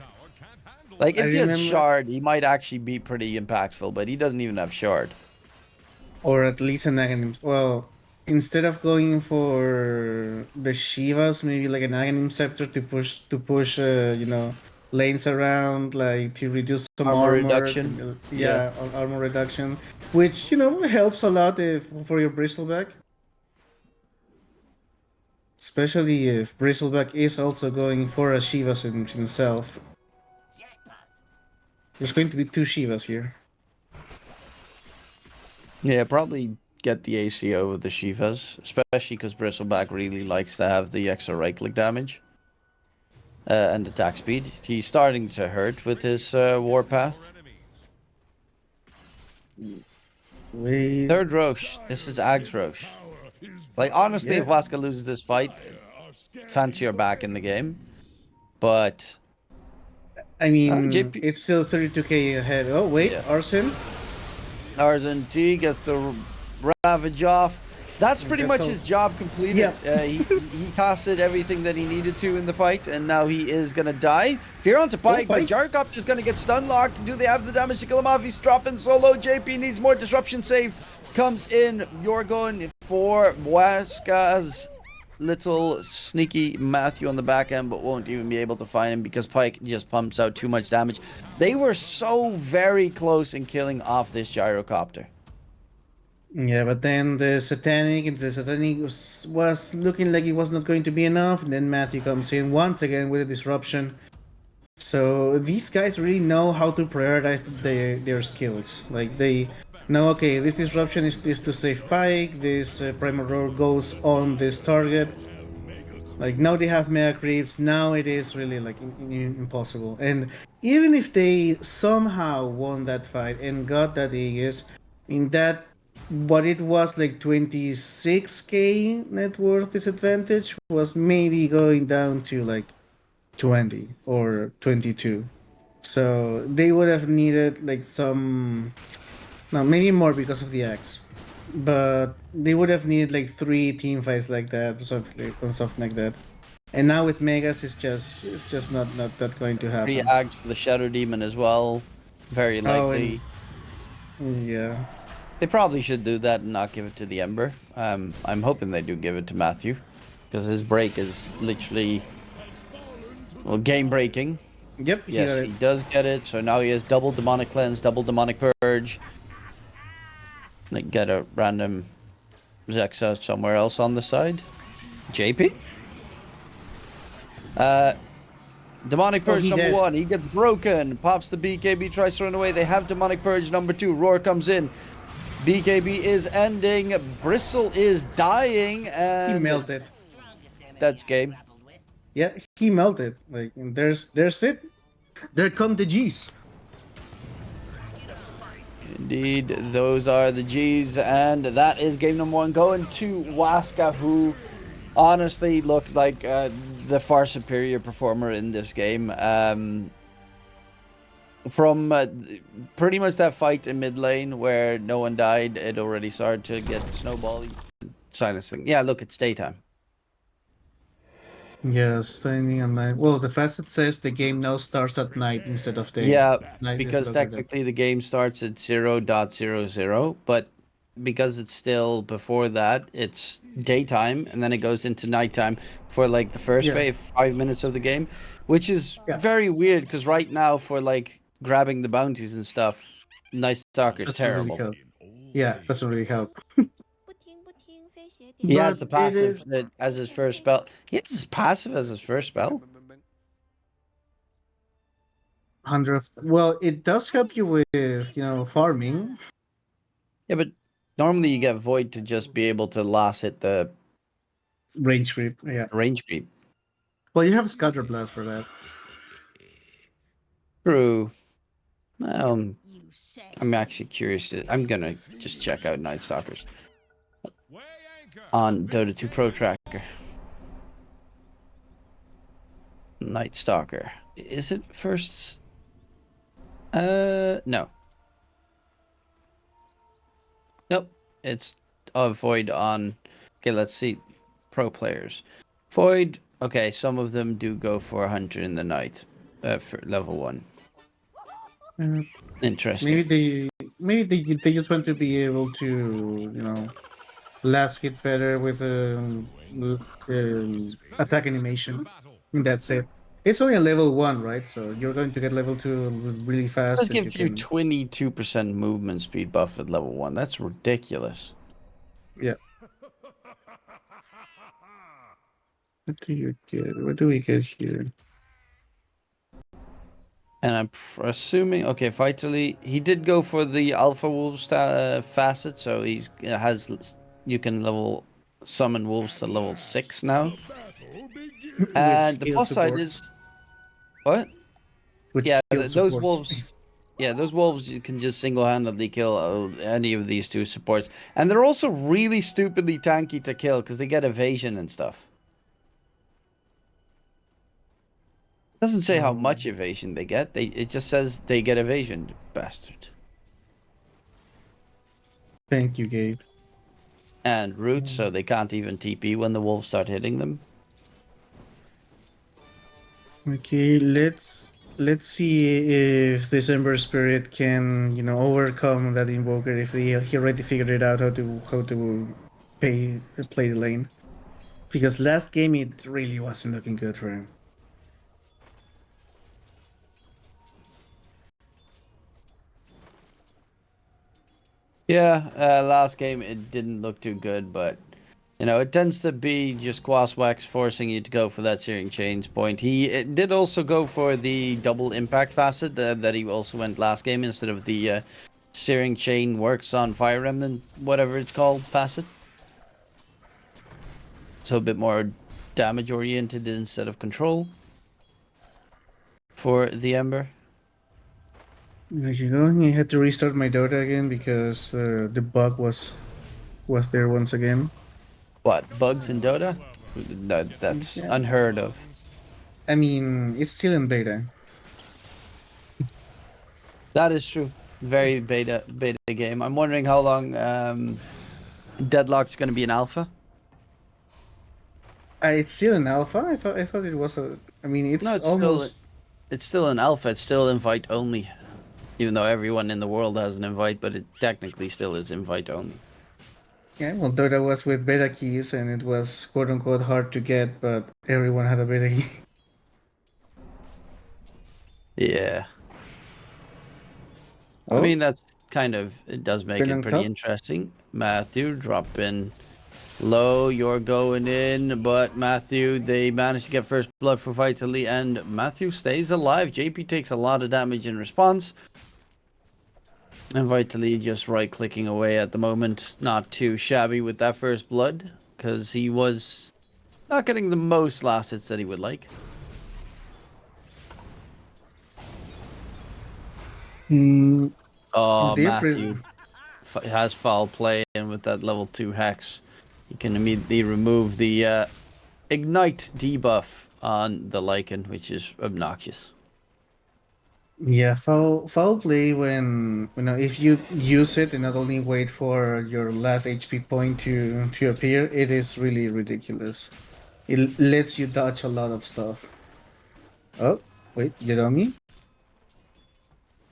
Like, if he had Shard, he might actually be pretty impactful, but he doesn't even have Shard. Or at least an Aghanim. Well, instead of going for the Shivas, maybe like an Aghanim Scepter to push, lanes around, like to reduce some armor reduction. Armor reduction, which helps a lot for your Bristleback, especially if Bristleback is also going for a Shivas himself. There's going to be 2 Shivas here. Yeah, probably get the ACO with the Shivas, especially because Bristleback really likes to have the extra right-click damage. And attack speed. He's starting to hurt with his Warpath. Third Roche. This is Ag's Roche. Like, honestly, if Waska loses this fight, fancy are back in the game. But I mean, it's still 32k ahead. Oh, wait, Arson? Arson T gets the Ravage off. That's pretty much his job completed. Yeah. He casted everything that he needed to in the fight, and now he is going to die. Fear onto Pyke, but Gyrocopter is going to get stun locked. Do they have the damage to kill him off? He's dropping solo. JP needs more disruption save. Comes in. You're going for Waska's little sneaky Matthew on the back end, but won't even be able to find him because Pyke just pumps out too much damage. They were so very close in killing off this Gyrocopter. Yeah, but then the Satanic was looking like it was not going to be enough, and then Matthew comes in once again with a disruption. So these guys really know how to prioritize their skills. Like they know, okay, this disruption is to save Pike. This primal roar goes on this target. Like now they have mega creeps. Now it is really like impossible. And even if they somehow won that fight and got that Aegis, in that what it was like 26k net worth disadvantage was maybe going down to like 20 or 22. So they would have needed like some, no, maybe more because of the axe, but they would have needed like 3 team fights like that or something like that. And now with Megas, it's just not that going to 3 happen. ags for the Shadow Demon as well. Very Oh, and likely. yeah, They probably should do that and not give it to the Ember. I'm hoping they do give it to Matthew. Because his break is literally, well, game breaking. yep, he got Yes, he it. does get it. So now he has double Demonic Cleanse, double Demonic Purge. Like get a random Zexa somewhere else on the side. JP? Demonic Oh, Purge he number dead. 1. He gets broken. Pops the BKB, tries to run away. They have Demonic Purge number 2. Roar comes in. BKB is ending. Bristle is dying. He And melted. that's game. Yeah, he melted. Like, and there's it. There come the G's. Indeed, those are the G's. And that is game number 1 going to Waska, who honestly looked like the far superior performer in this game. From pretty much that fight in mid lane where no one died, it already started to get snowballing. Silencing. Yeah, look, it's daytime. Yes, standing on night. Well, the facet says the game now starts at night instead of day. Yeah, Night instead because of the day. technically the game starts at 0.00, but because it's still before that, it's daytime, and then it goes into nighttime for like the first Yeah, 5 minutes of the game, which is yeah, very weird because right now for like grabbing the bounties and stuff, Night Stalker's doesn't really terrible. help. Yeah, doesn't really help. 不听，飞鞋点。He has But the it passive is that as his first spell. He has his passive as his first spell. 100. Well, it does help you with farming. Yeah, but normally you get Void to just be able to last hit the Range creep. Yeah. range creep. Well, you have Scatter Blast for that. True. I'm actually curious. I'm gonna just check out Night Stalkers on Dota2 Pro Tracker. Night Stalker. Is it first? No. Nope. It's Void on. Okay, let's see. Pro players. Void. Okay, some of them do go for 100 in the night. For level 1. Uh, Interesting. maybe they just want to be able to last hit better with attack animation. And that's it. It's only a level 1, right? So you're going to get level 2 really Let's fast, and you give you can. 22% movement speed buff at level 1. That's ridiculous. Yeah. What do you get? What do we get here? And I'm assuming, okay, Vitally, he did go for the Alpha Wolves facet, so he's you can summon wolves to level 6 now. With And the skill plus side support. is what? With Yeah, skill those supports. wolves. Yeah, those wolves you can just single-handedly kill any of these 2 supports, and they're also really stupidly tanky to kill because they get evasion and stuff. Doesn't say how much evasion they get. It just says they get evasion, bastard. Thank you, Gabe. And roots, so they can't even TP when the wolves start hitting them. Okay, let's see if this Ember Spirit can overcome that Invoker if he already figured it out how to play the lane. Because last game it really wasn't looking good for him. Yeah, last game it didn't look too good, but You know, it tends to be just Quaswax forcing you to go for that Searing Chains point. He did also go for the double impact facet that he also went last game instead of the Searing Chain works on Fire Remnant, whatever it's called, facet. So a bit more damage oriented instead of control for the Ember. There you go. I had to restart my Dota again because the bug was there once again. What, bugs in Dota? That's Yeah. unheard of. I mean, it's still in beta. That is true. Very beta game. I'm wondering how long Deadlock's going to be in alpha. It's still in alpha. I thought it was a. I mean, it's No, it's almost. still in alpha. It's still invite only, even though everyone in the world has an invite, but it technically still is invite only. Yeah, well, Dota was with beta keys, and it was quote unquote hard to get, but everyone had a beta key. Yeah. Oh, I mean, that's kind of, it does make been it on pretty top. interesting. Matthew, drop in low. You're going in, but Matthew, they managed to get first blood for Vitally, and Matthew stays alive. JP takes a lot of damage in response. And Vitally just right-clicking away at the moment. Not too shabby with that first blood, because he was not getting the most last hits that he would like. Mm, Oh, they're Matthew has foul play, and with that level 2 hex, he can immediately remove the ignite debuff on the Lycan, which is obnoxious. Yeah, foul play when if you use it and not only wait for your last HP point to appear, it is really ridiculous. It lets you dodge a lot of stuff. Oh, wait, you know me?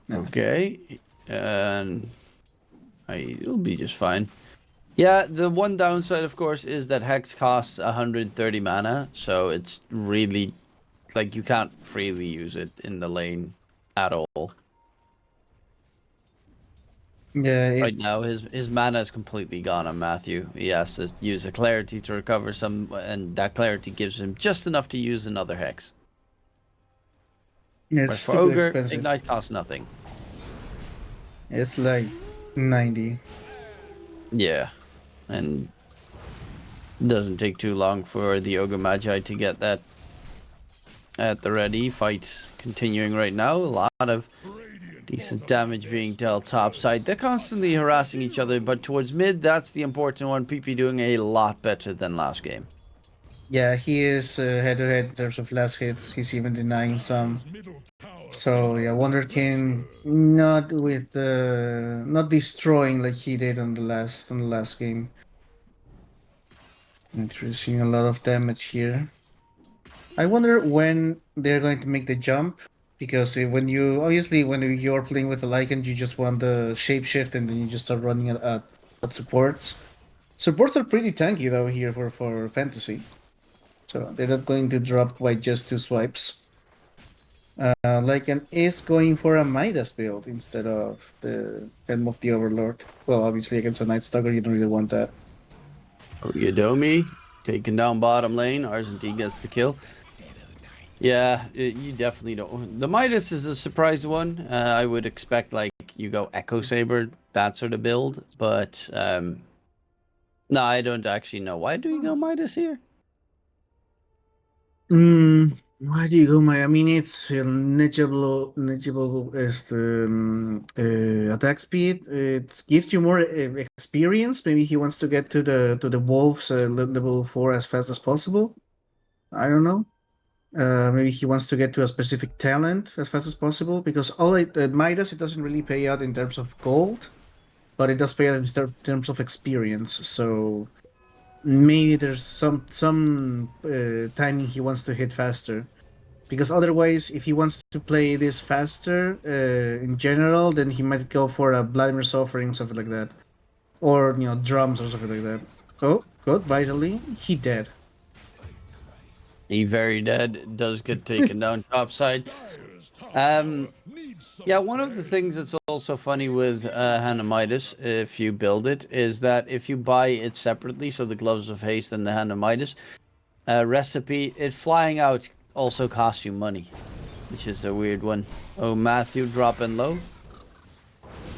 No. Okay, and it'll be just fine. Yeah, the one downside, of course, is that Hex costs 130 mana, so it's really, like, you can't freely use it in the lane at all. Yeah, Right it's now, his mana is completely gone on Matthew. He has to use a Clarity to recover some, and that Clarity gives him just enough to use another Hex. it's Whereas for stupid Ogre, expensive. Ignite costs nothing. It's like 90. Yeah, and it doesn't take too long for the Ogre Magi to get that at the ready. Fight continuing right now. A lot of decent damage being dealt topside. They're constantly harassing each other, but towards mid, that's the important one. PP doing a lot better than last game. Yeah, he is head-to-head in terms of last hits. He's even denying some. So yeah, Wonderkin not destroying like he did on the last game. Introducing a lot of damage here. I wonder when they're going to make the jump, because when you're playing with a Lycan, you just want the shapeshift and then you just start running at supports. Supports are pretty tanky though here for fantasy, so they're not going to drop by just 2 swipes. Lycan is going for a Midas build instead of the Helm of the Overlord. Well, obviously against a Night Stalker, you don't really want that. Yadomi taking down bottom lane. Argentine gets the kill. Yeah, you definitely don't. The Midas is a surprise one. I would expect like you go Echo Saber, that sort of build, but no, I don't actually know. Why do you go Midas here? Why do you go my? I mean, it's negligible as the attack speed. It gives you more experience. Maybe he wants to get to the wolves level 4 as fast as possible. I don't know. Maybe he wants to get to a specific talent as fast as possible, because Midas, it doesn't really pay out in terms of gold, but it does pay out in terms of experience. So maybe there's some timing he wants to hit faster, because otherwise, if he wants to play this faster in general, then he might go for a Vladimir's Offering, something like that, or drums or something like that. Oh, good, vitally, he dead. He very dead, does get taken down topside. Yeah, one of the things that's also funny with Hanamitis, if you build it, is that if you buy it separately, so the Gloves of Haste and the Hanamitis recipe, it flying out also costs you money, which is a weird one. Oh, Matthew dropping low.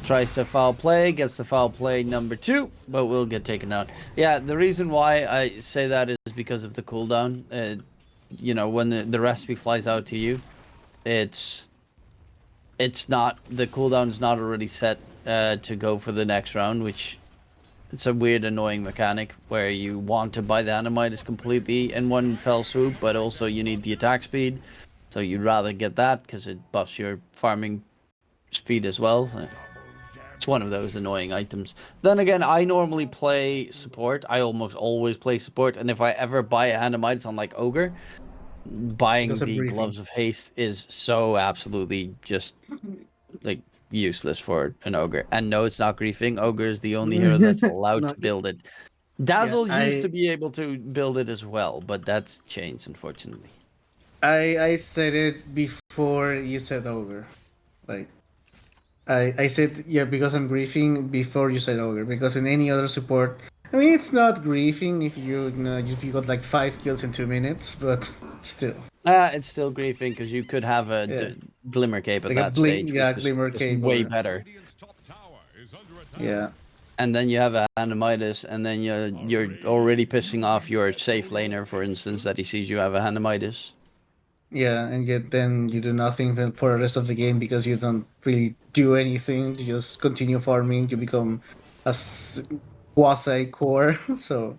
Tries to foul play, gets the foul play number 2, but will get taken out. Yeah, the reason why I say that is because of the cooldown. You know, when the recipe flies out to you, it's not, the cooldown is not already set to go for the next round, which it's a weird, annoying mechanic where you want to buy the Animitis completely in one fell swoop, but also you need the attack speed. So you'd rather get that because it buffs your farming speed as well. It's one of those annoying items. Then again, I normally play support. I almost always play support, and if I ever buy a Hanamites on like Ogre, buying Because of the briefing. Gloves of Haste is so absolutely just like useless for an Ogre. And no, it's not griefing. Ogre is the only hero that's allowed No, to build it. Dazzle used to I be able to build it as well, but that's changed, unfortunately. I said it before you said ogre. Like I said because I'm griefing before you said ogre, because in any other support, I mean it's not griefing if you know if you got like 5 kills in 2 minutes, but still. It's still griefing because you could have a Yeah. Glimmer Cape at Like a that stage, which is glimmer just cape way or better. yeah. And then you have a Hanamitis, and then you're already pissing off your safe laner, for instance, that he sees you have a Hanamitis. Yeah, and yet then you do nothing for the rest of the game because you don't really do anything. You just continue farming. You become a quasi core. So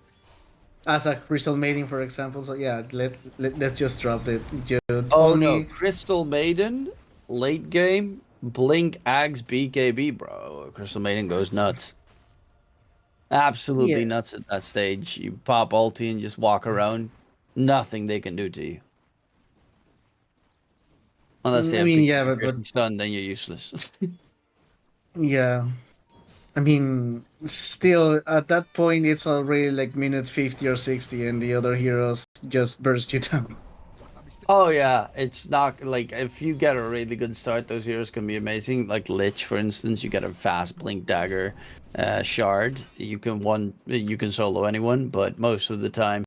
as a crystal maiden, for example. So yeah, let's just drop it. You Oh no, only Crystal Maiden, late game, Blink, Ags, BKB, bro. Crystal Maiden goes nuts. Absolutely yeah. nuts at that stage. You pop ulti and just walk around. Nothing they can do to you. Unless they I have mean yeah, secure but piercing stun, then you're useless. yeah. I mean, still at that point, it's already like minute 50 or 60, and the other heroes just burst you down. Oh yeah, it's not like if you get a really good start, those heroes can be amazing. Like Lich, for instance, you get a fast blink dagger, shard. You can solo anyone, but most of the time,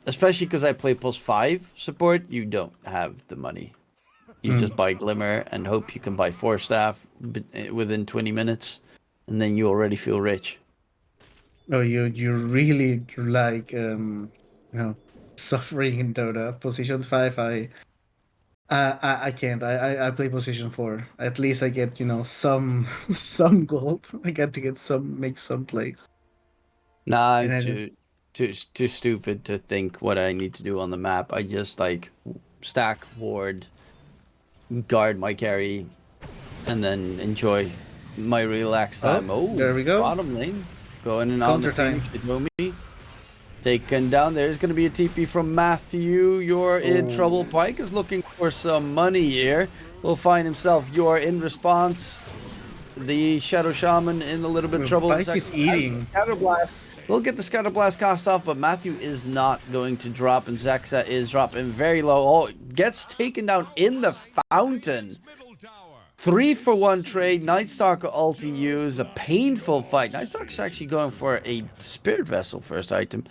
especially because I play +5 support, you don't have the money. You Hmm. just buy Glimmer and hope you can buy 4 staff within 20 minutes, and then you already feel rich. Oh, you really like you know suffering in Dota. Position 5, I can't. I play position 4. At least I get some some gold. I get to get some make some plays. Nah, And I'm I don't. too stupid to think what I need to do on the map. I just like stack ward, guard my carry, and then enjoy my relaxed Oh, time. Oh, there we go. bottom lane. Going in on the Counter time. Phoenix Hitomi. Taken down. There's going to be a TP from Matthew. You're in Oh. trouble. Pike is looking for some money here. Will find himself. You're in response. The Shadow Shaman in a little bit of trouble. Pike is eating. Scatter Blast. We'll get the Scatter Blast cast off, but Matthew is not going to drop, and Zexa is dropping very low. Oh, gets taken down in the fountain. 3-for-1 trade. Nightstalker ulti use. A painful fight. Nightstalker's actually going for a Spirit Vessel first item.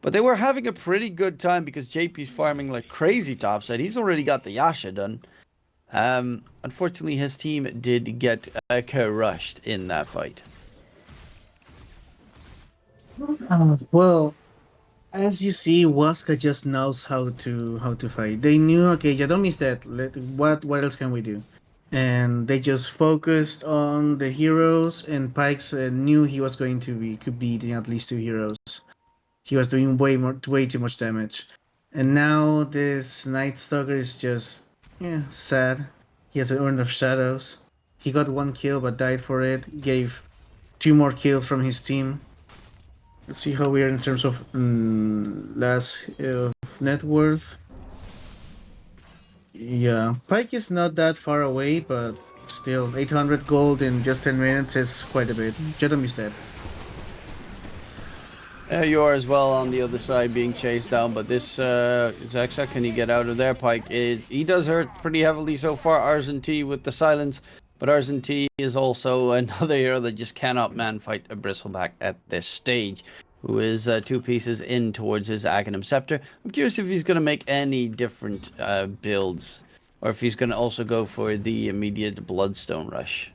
But they were having a pretty good time because JP's farming like crazy topside. He's already got the Yasha done. Unfortunately, his team did get crushed in that fight. Well, as you see, Waska just knows how to fight. They knew, okay, Yadomi is dead. What else can we do? And they just focused on the heroes. And Pikes knew he was going to be could beat at least 2 heroes. He was doing way too much damage. And now this Night Stalker is just sad. He has an Urn of Shadows. He got 1 kill but died for it. Gave 2 more kills from his team. Let's see how we are in terms of last net worth. Yeah, Pike is not that far away, but still, 800 gold in just 10 minutes is quite a bit. Jedom is dead. You are as well on the other side being chased down, but this Zexa, can he get out of there? Pike, he does hurt pretty heavily so far. T with the silence, but T is also another hero that just cannot man-fight a Bristleback at this stage, who is 2 pieces in towards his Aghanim Scepter. I'm curious if he's going to make any different builds, or if he's going to also go for the immediate Bloodstone Rush.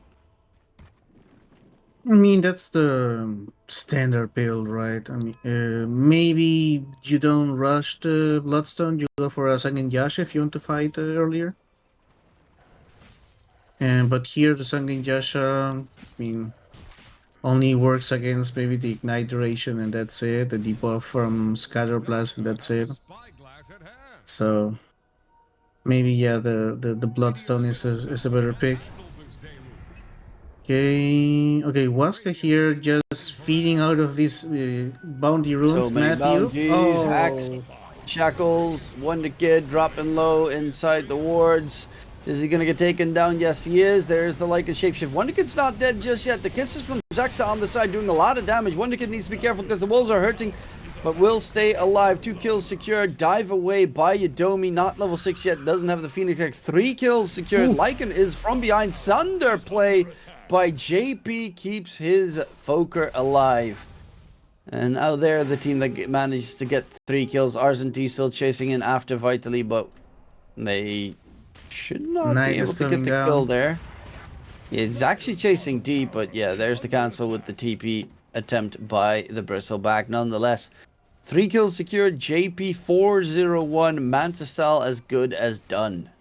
I mean, that's the standard build, right? I mean, maybe you don't rush the Bloodstone, you go for a Sangen Yasha if you want to fight earlier. But here, the Sangen Yasha, I mean, only works against maybe the Ignite duration, and that's it. The debuff from Scatter Blast, and that's it. So, maybe, yeah, the Bloodstone is a better pick. Okay, Waska here just feeding out of these bounty runes, So many Matthew. bounties, hacks, shackles, Wonder Kid dropping low inside the wards. Is he going to get taken down? Yes, he is. There's the Lycan Shapeshift. Wonder Kid's not dead just yet. The kisses from Zexa on the side doing a lot of damage. Wonder Kid needs to be careful because the wolves are hurting, but will stay alive. 2 kills secured. Dive away by Yadomi. Not level 6 yet. Doesn't have the Phoenix Attack. 3 kills secured. Lycan is from behind. Sunder play by JP keeps his Foker alive. And now they're the team that manages to get 3 kills. T still chasing in after Vitally, but they should not be able to get the kill there. It's actually chasing D, but yeah, there's the cancel with the TP attempt by the Bristleback. Nonetheless, 3 kills secured. JP 401. Mantisal as good as done.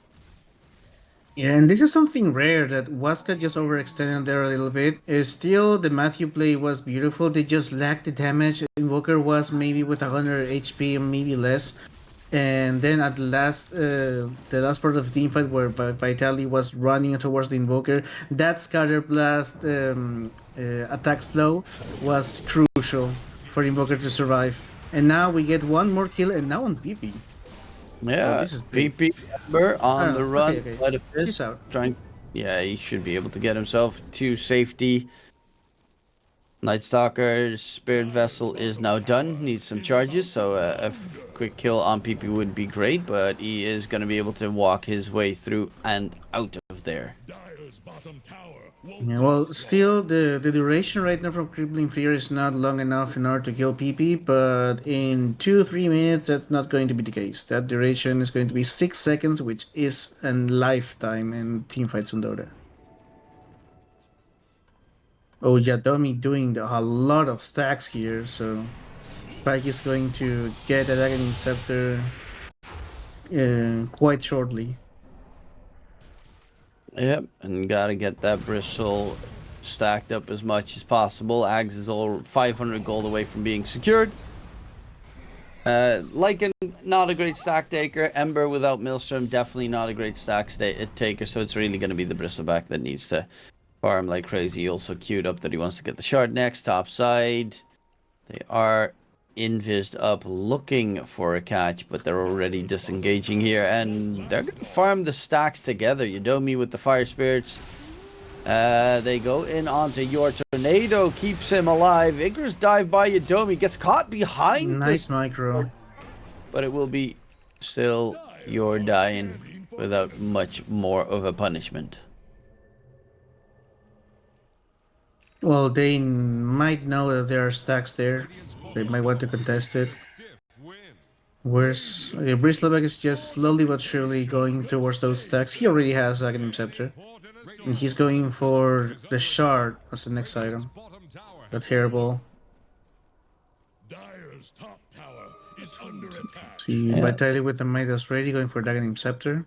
Yeah, and this is something rare that Waska just overextended there a little bit. Still, the Matthew play was beautiful. They just lacked the damage. Invoker was maybe with 100 HP, maybe less. And then at the last part of the team fight where Vitaly was running towards the Invoker, that Scatter Blast attack slow was crucial for Invoker to survive. And now we get one more kill, and now on PP. Yeah, this is big. PP Ember on the run. Okay. Let it He's out. Yeah, he should be able to get himself to safety. Night Stalker Spirit Vessel is now done. Needs some charges, so a quick kill on PP would be great, but he is going to be able to walk his way through and out of there. Yeah, well, still, the duration right now from Crippling Fear is not long enough in order to kill PP, but in 2-3 minutes, that's not going to be the case. That duration is going to be 6 seconds, which is a lifetime in teamfights on Dota. Oh, Yadomi doing a lot of stacks here, so Pike is going to get a Aghanim Scepter quite shortly. Yep, and gotta get that Bristle stacked up as much as possible. Ags is all 500 gold away from being secured. Lycan, not a great stack taker. Ember without Maelstrom, definitely not a great stack taker, so it's really going to be the Bristleback that needs to farm like crazy. He also queued up that he wants to get the shard next, top side. They are invised up looking for a catch, but they're already disengaging here, and they're going to farm the stacks together. Yadomi with the fire spirits. They go in onto your tornado, keeps him alive. Icarus dive by Yadomi, gets caught behind nice micro, but it will be still your dying without much more of a punishment. Well, they might know that there are stacks there. They might want to contest it. Where's Bristleback is just slowly but surely going towards those stacks. He already has Aghanim Scepter, and he's going for the shard as the next item. That hairball. See, Vitaly with the Midas ready, going for Aghanim Scepter.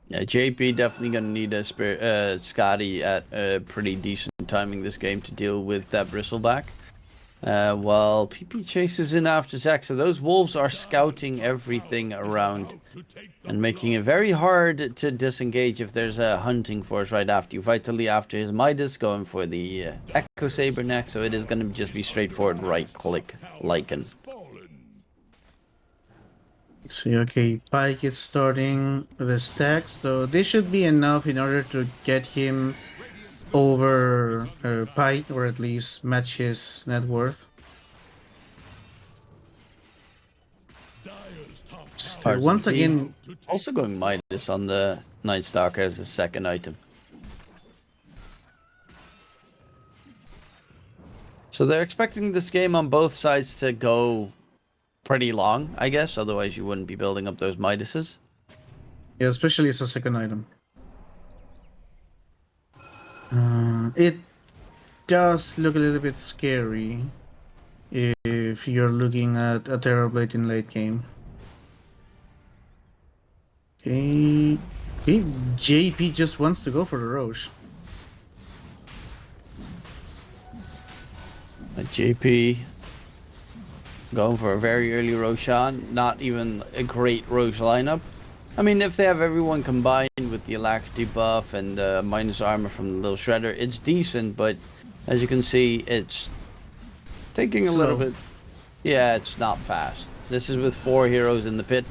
Yeah, JP definitely going to need a Scotty at a pretty decent timing this game to deal with that Bristleback. While PP chases in after Zexa, those wolves are scouting everything around and making it very hard to disengage if there's a hunting force right after you. Vitally after his Midas, going for the Echo Saber next, so it is going to just be straightforward right-click Lycan. See, okay, Pike is starting with the stacks, so this should be enough in order to get him over Pike, or at least match his net worth. Still, once RZT. again, Also going Midas on the Night Stalker as a second item. So they're expecting this game on both sides to go pretty long, I guess. Otherwise, you wouldn't be building up those Midases. yeah, especially as a second item. It does look a little bit scary if you're looking at a Terrorblade in late game. Okay. Okay, JP just wants to go for the Roche. JP going for a very early Roshan. Not even a great Roche lineup. I mean, if they have everyone combined with the Alacrity buff and minus armor from the little Shredder, it's decent, but as you can see, it's taking a little Slow. bit. Yeah, it's not fast. This is with 4 heroes in the pit.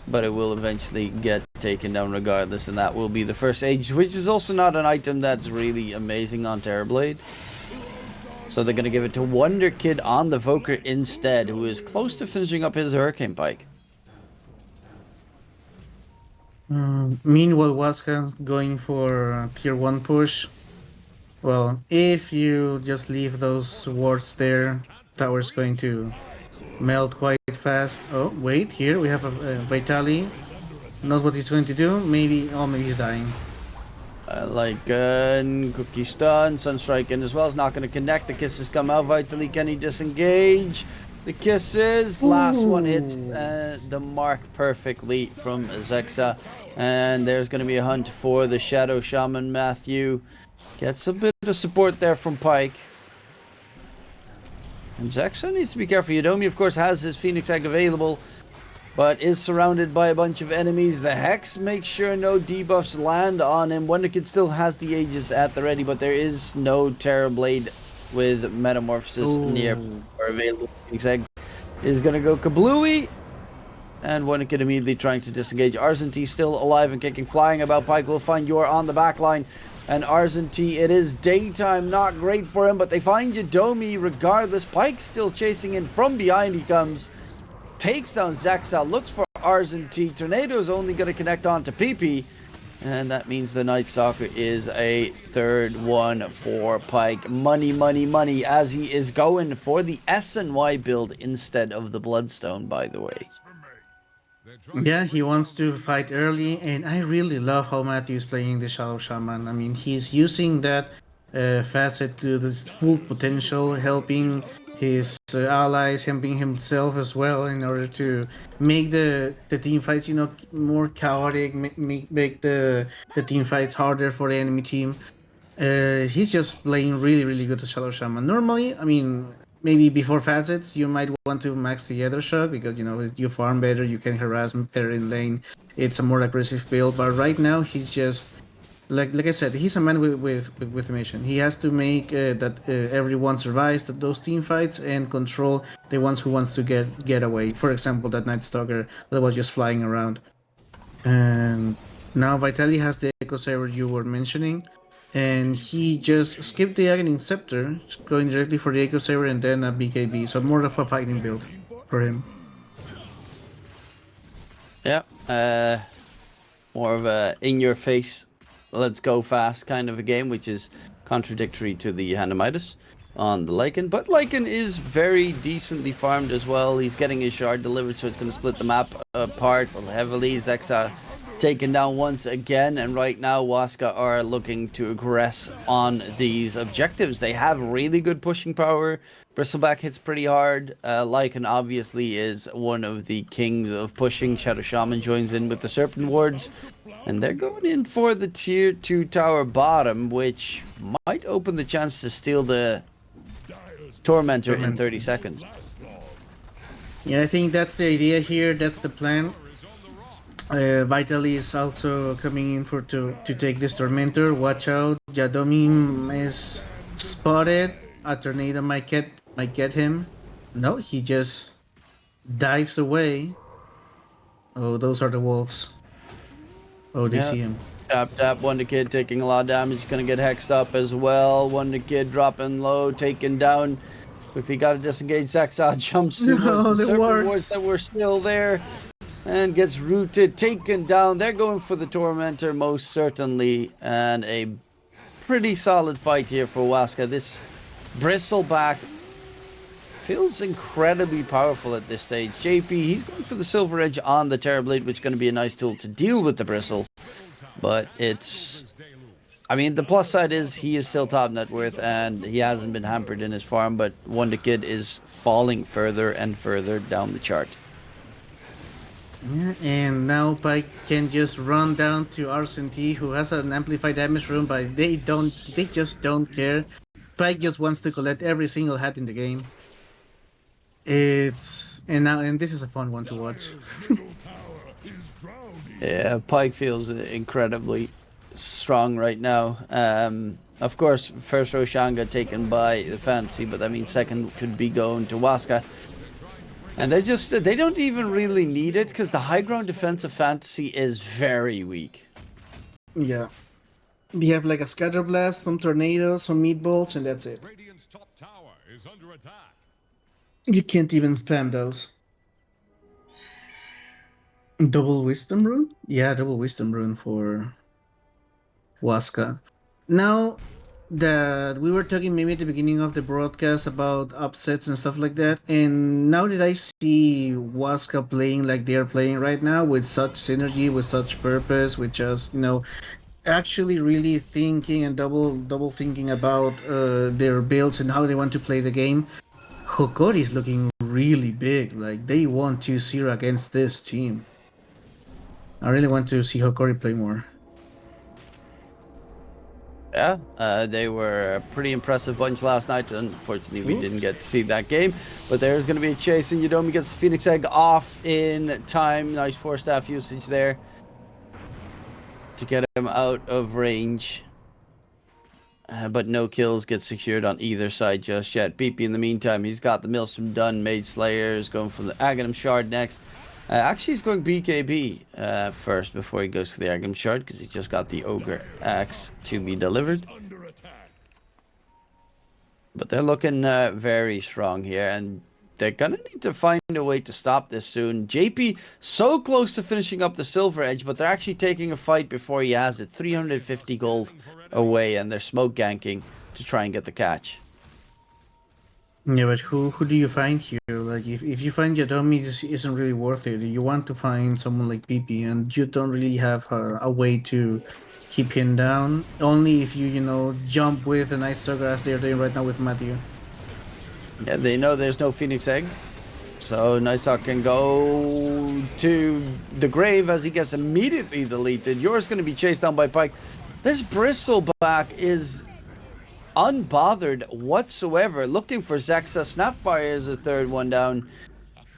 But it will eventually get taken down regardless, and that will be the first age, which is also not an item that's really amazing on Terrorblade. So they're going to give it to Wonder Kid on the Voker instead, who is close to finishing up his Hurricane Pike. Meanwhile, Waska going for tier 1 push. Well, if you just leave those wards there, tower's going to melt quite fast. Oh, wait, here we have a Vitali. Knows what he's going to do. Maybe he's dying. Cookie Stun, Sunstrike in as well. Is not going to connect. The kisses come out. Vitally, can he disengage? The kisses. Last one hits the mark perfectly from Zexa. And there's going to be a hunt for the Shadow Shaman. Matthew gets a bit of support there from Pike. And Zexa needs to be careful. Yodomi, of course, has his Phoenix Egg available, but is surrounded by a bunch of enemies. The Hex makes sure no debuffs land on him. Wonder Kid still has the Aegis at the ready, but there is no Terrorblade with Metamorphosis near or available. Phoenix Egg is going to go kablooey. And Wonder Kid immediately trying to disengage. Arzenti still alive and kicking, flying about. Pike will find Yor on the back line. And Arzenti, it is daytime, not great for him, but they find Yodomi regardless. Pike still chasing in from behind. He comes, takes down Zexa, looks for Arzenti. Tornado's only going to connect on to PP. And that means the Night Stalker is a third one for Pike. Money, money, money, as he is going for the SNY build instead of the Bloodstone, by the way. Yeah, he wants to fight early, and I really love how Matthew is playing the Shadow Shaman. I mean, he's using that facet to this full potential, helping his allies, helping himself as well, in order to make the team fights, more chaotic, make the team fights harder for the enemy team. He's just playing really, really good to Shadow Shaman. Normally, I mean, maybe before facets, you might want to max the Ether Shock because you farm better, you can harass better in lane. It's a more aggressive build, but right now he's just like I said, he's a man with a mission. He has to make that everyone survives those team fights and control the ones who wants to get away. For example, that Night Stalker that was just flying around. And now Vitali has the Echo Saber you were mentioning. And he just skipped the Aghanim Scepter, going directly for the Echo Saber and then a BKB. So more of a fighting build for him. Yeah, more of a in-your-face, let's go fast kind of a game, which is contradictory to the Hanamitis on the Lycan. But Lycan is very decently farmed as well. He's getting his shard delivered, so it's going to split the map apart heavily. Zexa taken down once again, and right now Waska are looking to aggress on these objectives. They have really good pushing power. Bristleback hits pretty hard. Lycan obviously is one of the kings of pushing. Shadow Shaman joins in with the Serpent Wards, and they're going in for the tier 2 tower bottom, which might open the chance to steal the Tormentor in 30 seconds. Yeah, I think that's the idea here. That's the plan. Vitali is also coming in to take this Tormentor. Watch out, Yodomi is spotted. A tornado might get him. No, he just dives away. Oh, those are the wolves. Oh, they see him. Tap. Wonder Kid taking a lot of damage. Gonna get hexed up as well. Wonder Kid dropping low, taken down. Quickly got to disengage. Zexa jumps towards No, the the serpent wards. wards that were still there. And gets rooted, taken down. They're going for the Tormentor most certainly. And a pretty solid fight here for Waska. This Bristleback feels incredibly powerful at this stage. JP, he's going for the Silver Edge on the Terrorblade, which is going to be a nice tool to deal with the Bristle. But it's... I mean, the plus side is he is still top net worth and he hasn't been hampered in his farm, but Wonder Kid is falling further and further down the chart. Yeah, and now Pike can just run down to Arsen T, who has an amplified damage room, but they just don't care. Pike just wants to collect every single hat in the game. And this is a fun one to watch. Yeah, Pike feels incredibly strong right now. Of course, first Roshan got taken by the Fantasy, but I mean second could be going to Waska. And they don't even really need it because the high ground defense of Fantasy is very weak. Yeah. We have like a scatter blast, some tornadoes, some meatballs, and that's it. Radiant's top tower is under attack. You can't even spam those. Double wisdom rune? Yeah, double wisdom rune for Waska. Now that we were talking maybe at the beginning of the broadcast about upsets and stuff like that, and now that I see Waska playing like they're playing right now with such synergy, with such purpose, with just, actually really thinking and double thinking about their builds and how they want to play the game, Hokori is looking really big. Like, they won 2-0 against this team. I really want to see Hokori play more. Yeah, they were a pretty impressive bunch last night. Unfortunately, we didn't get to see that game. But there's going to be a chase, and Yudomi gets the Phoenix Egg off in time. Nice 4-staff usage there to get him out of range. But no kills get secured on either side just yet. BP in the meantime, he's got the Maelstrom done. Mage Slayer is going for the Aghanim Shard next. Actually, he's going BKB first before he goes for the Aghanim Shard because he just got the Ogre Axe to be delivered. But they're looking very strong here, and they're going to need to find a way to stop this soon. JP so close to finishing up the Silver Edge, but they're actually taking a fight before he has it. 350 gold away, and they're smoke ganking to try and get the catch. Yeah, but who do you find here? Like, if you find Yudomi, this isn't really worth it. You want to find someone like PP, and you don't really have a way to keep him down. Only if you jump with a nice Togger as they're doing right now with Matthew. Yeah, they know there's no Phoenix Egg. So Nighthawk can go to the grave as he gets immediately deleted. Yours going to be chased down by Pike. This Bristleback is unbothered whatsoever, looking for Zexa. Snapfire is the third one down,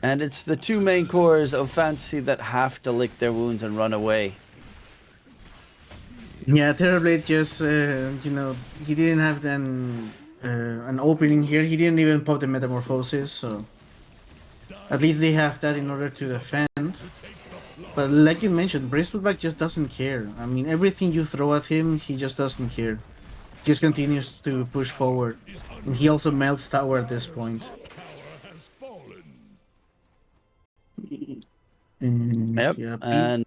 and it's the two main cores of Fantasy that have to lick their wounds and run away. Yeah, Terrorblade just he didn't have an opening here. He didn't even pop the Metamorphosis, so at least they have that in order to defend. But like you mentioned, Bristleback just doesn't care. I mean, everything you throw at him, he just doesn't care. Just continues to push forward, and he also melts tower at this point. Yep, Yeah, and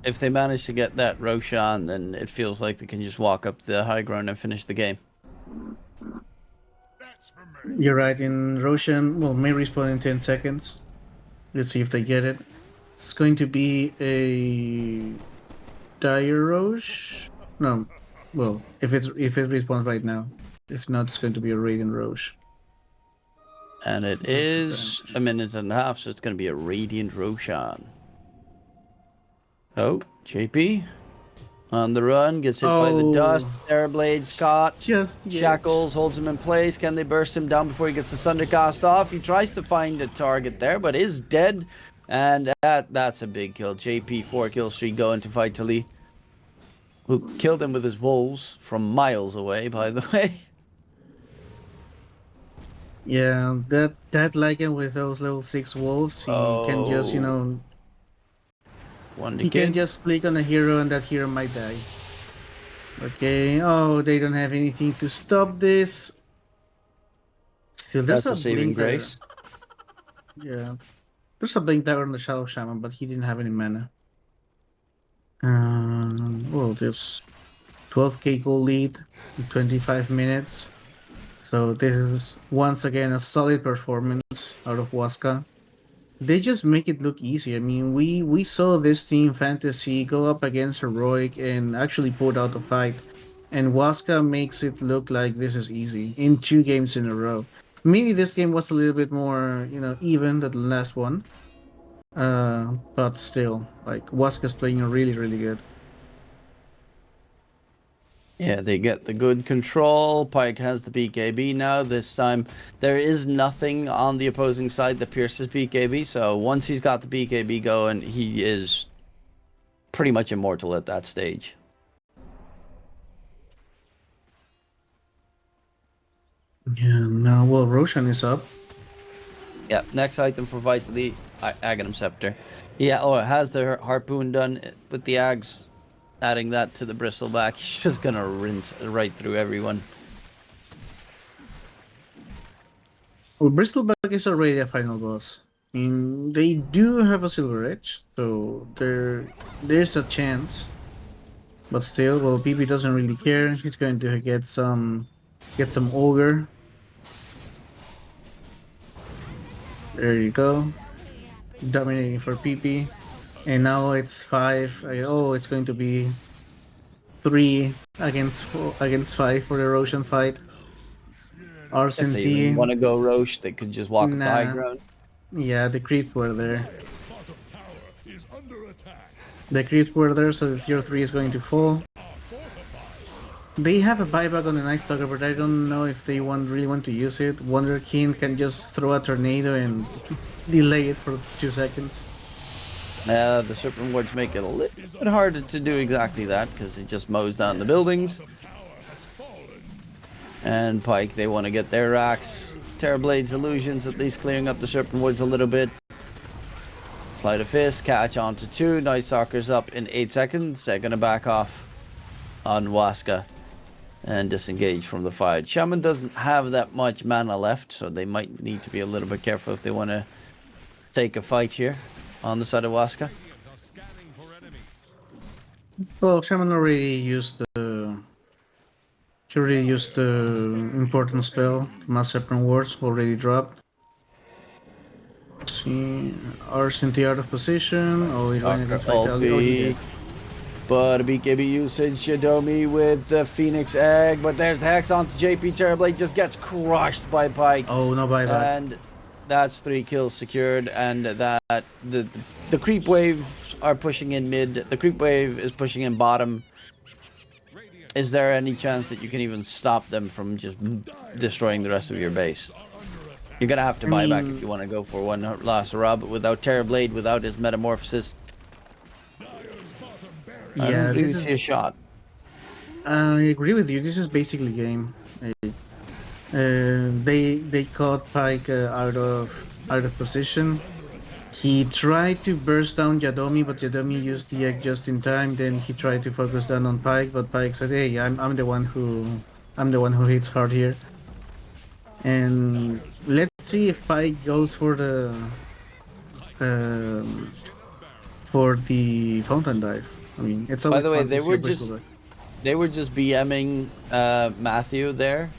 if they manage to get that Roshan, then it feels like they can just walk up the high ground and finish the game. you're right. In Roshan, may respawn in 10 seconds. Let's see if they get it. It's going to be a Dire Roche. No, well, if it respawns right now. If not, it's going to be a Radiant Roche. And it is a minute and a half, so it's going to be a Radiant Roshan. Oh, JP on the run, gets hit by the dust. Terrorblade's caught. Just yes. Shackles holds him in place. Can they burst him down before he gets the Sundercast off? He tries to find a target there, but is dead. And that's a big kill. JP 4 kill streak going to fight Tali, who killed him with his wolves from miles away, by the way. Yeah, that Lycan with those level 6 wolves, he can just, One he can just click on a hero and that hero might die. Okay. Oh, they don't have anything to stop this. Still, there's That's a a saving blink there. grace. Yeah. There's a blink there on the Shadow Shaman, but he didn't have any mana. Well, there's 12k goal lead in 25 minutes. So this is once again a solid performance out of Waska. They just make it look easy. I mean, we saw this team Fantasy go up against Heroic and actually put out a fight, and Waska makes it look like this is easy in 2 games in a row. Maybe this game was a little bit more, even than the last one. But still, like Waska's playing really, really good. Yeah, they get the good control. Pike has the BKB now. This time, there is nothing on the opposing side that pierces BKB. So once he's got the BKB going, he is pretty much immortal at that stage. Yeah. Now, well, Roshan is up. Yeah, next item for Vitally, Aghanim Scepter. Yeah, oh, it has the harpoon done with the Ags. Adding that to the bristleback, he's just gonna rinse right through everyone. Well, Bristleback is already a final boss. I mean, they do have a Silver Edge, so there's a chance. But still, well, PP doesn't really care. He's going to get some ogre. There you go, dominating for PP, and now it's 5. Oh, it's going to be 3 against 5 for the Roshan fight. If they Arsene even want to go Roche, they could just walk up the high Nah. ground. Yeah, the creeps were there. Bottom tower is under attack. The creeps were there, so the tier 3 is going to fall. They have a buyback on the Night Stalker, but I don't know if they really want to use it. Wonder King can just throw a tornado and delay it for 2 seconds. The Serpent Wards make it a little bit harder to do exactly that, because it just mows down the buildings. Bottom tower has fallen. And Pike, they want to get their racks. Terrablade's Illusions, at least clearing up the Serpent Woods a little bit. Sleight of Fist, catch onto 2. Night Stalker's up in 8 seconds. They're going to back off on Waska and disengage from the fight. Shaman doesn't have that much mana left, so they might need to be a little bit careful if they want to take a fight here on the side of Waska. Radiant are scanning for enemies. Well, Shaman already used the important spell. Mass Serpent Wards already dropped. Let's see, Arsene out of position. Oh, he's running against Vitality. Oh, he did. But a BKB usage, Shadomi with the Phoenix Egg, but there's the Hex onto JP. Terrorblade just gets crushed by Pike. Oh, no buyback. And that's 3 kills secured, and that the creep waves are pushing in mid. The creep wave is pushing in bottom. Radiant Is there any chance that you can even stop them from just destroying the rest of your base? are under attack. You're gonna have to buy back mean- if you want to go for one last hurrah, but without Terrorblade, without his metamorphosis, I Yeah, don't really this is, see a shot. I agree with you. This is basically game. They caught Pike out of position. He tried to burst down Yadomi, but Yadomi used the egg just in time. Then he tried to focus down on Pike, but Pike said, "Hey, I'm the one who hits hard here." And let's see if Pike goes for the fountain dive. I mean, it's By always the way, fun to they see were a Bristol just- dive. They were just BMing Matthew there,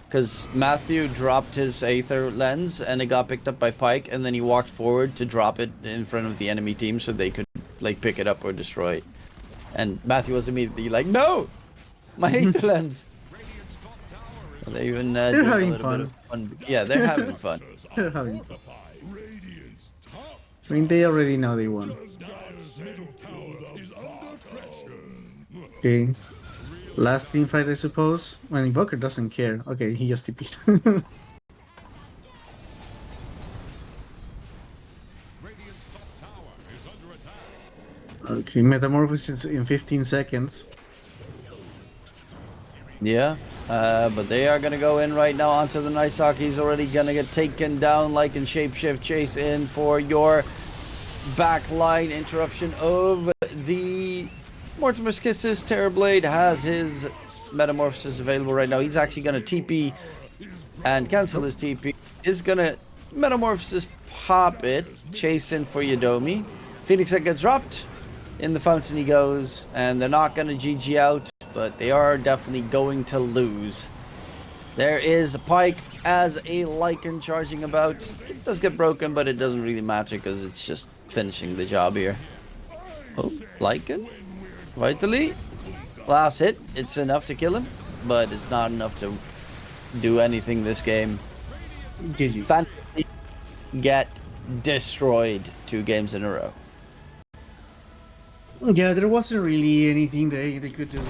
because Matthew dropped his Aether lens and it got picked up by Pike, and then he walked forward to drop it in front of the enemy team so they could like pick it up or destroy it. And Matthew was immediately like, "No, my Aether lens." Radiant's top tower is So they even They're doing a having little bit fun. of fun. Yeah, they're having fun. They're having fun. Radiant's top I mean, they already know they won. Dyer's middle tower is under pressure. Okay. Last team fight, I suppose. Well, Invoker doesn't care. Okay, he just TP'd. Radiant's top tower is under attack. Okay, Metamorphosis in 15 seconds. Yeah, but they are gonna go in right now onto the Night Stalker. He's already gonna get taken down like in Shapeshift. Chase in for your backline interruption of the Mortimer's Kisses, Terrorblade has his Metamorphosis available right now. He's actually going to TP and cancel his TP. Is going to Metamorphosis pop it, chase in for Yodomi. Phoenix Egg gets dropped. In the fountain he goes, and they're not going to GG out, but they are definitely going to lose. There is a Pike as a Lycan charging about. It does get broken, but it doesn't really matter because it's just finishing the job here. Oh, Lycan. Vitally. Last hit. It's enough to kill him, but it's not enough to do anything this game. GG. Fantasy get destroyed 2 games in a row. Yeah, there wasn't really anything they could do.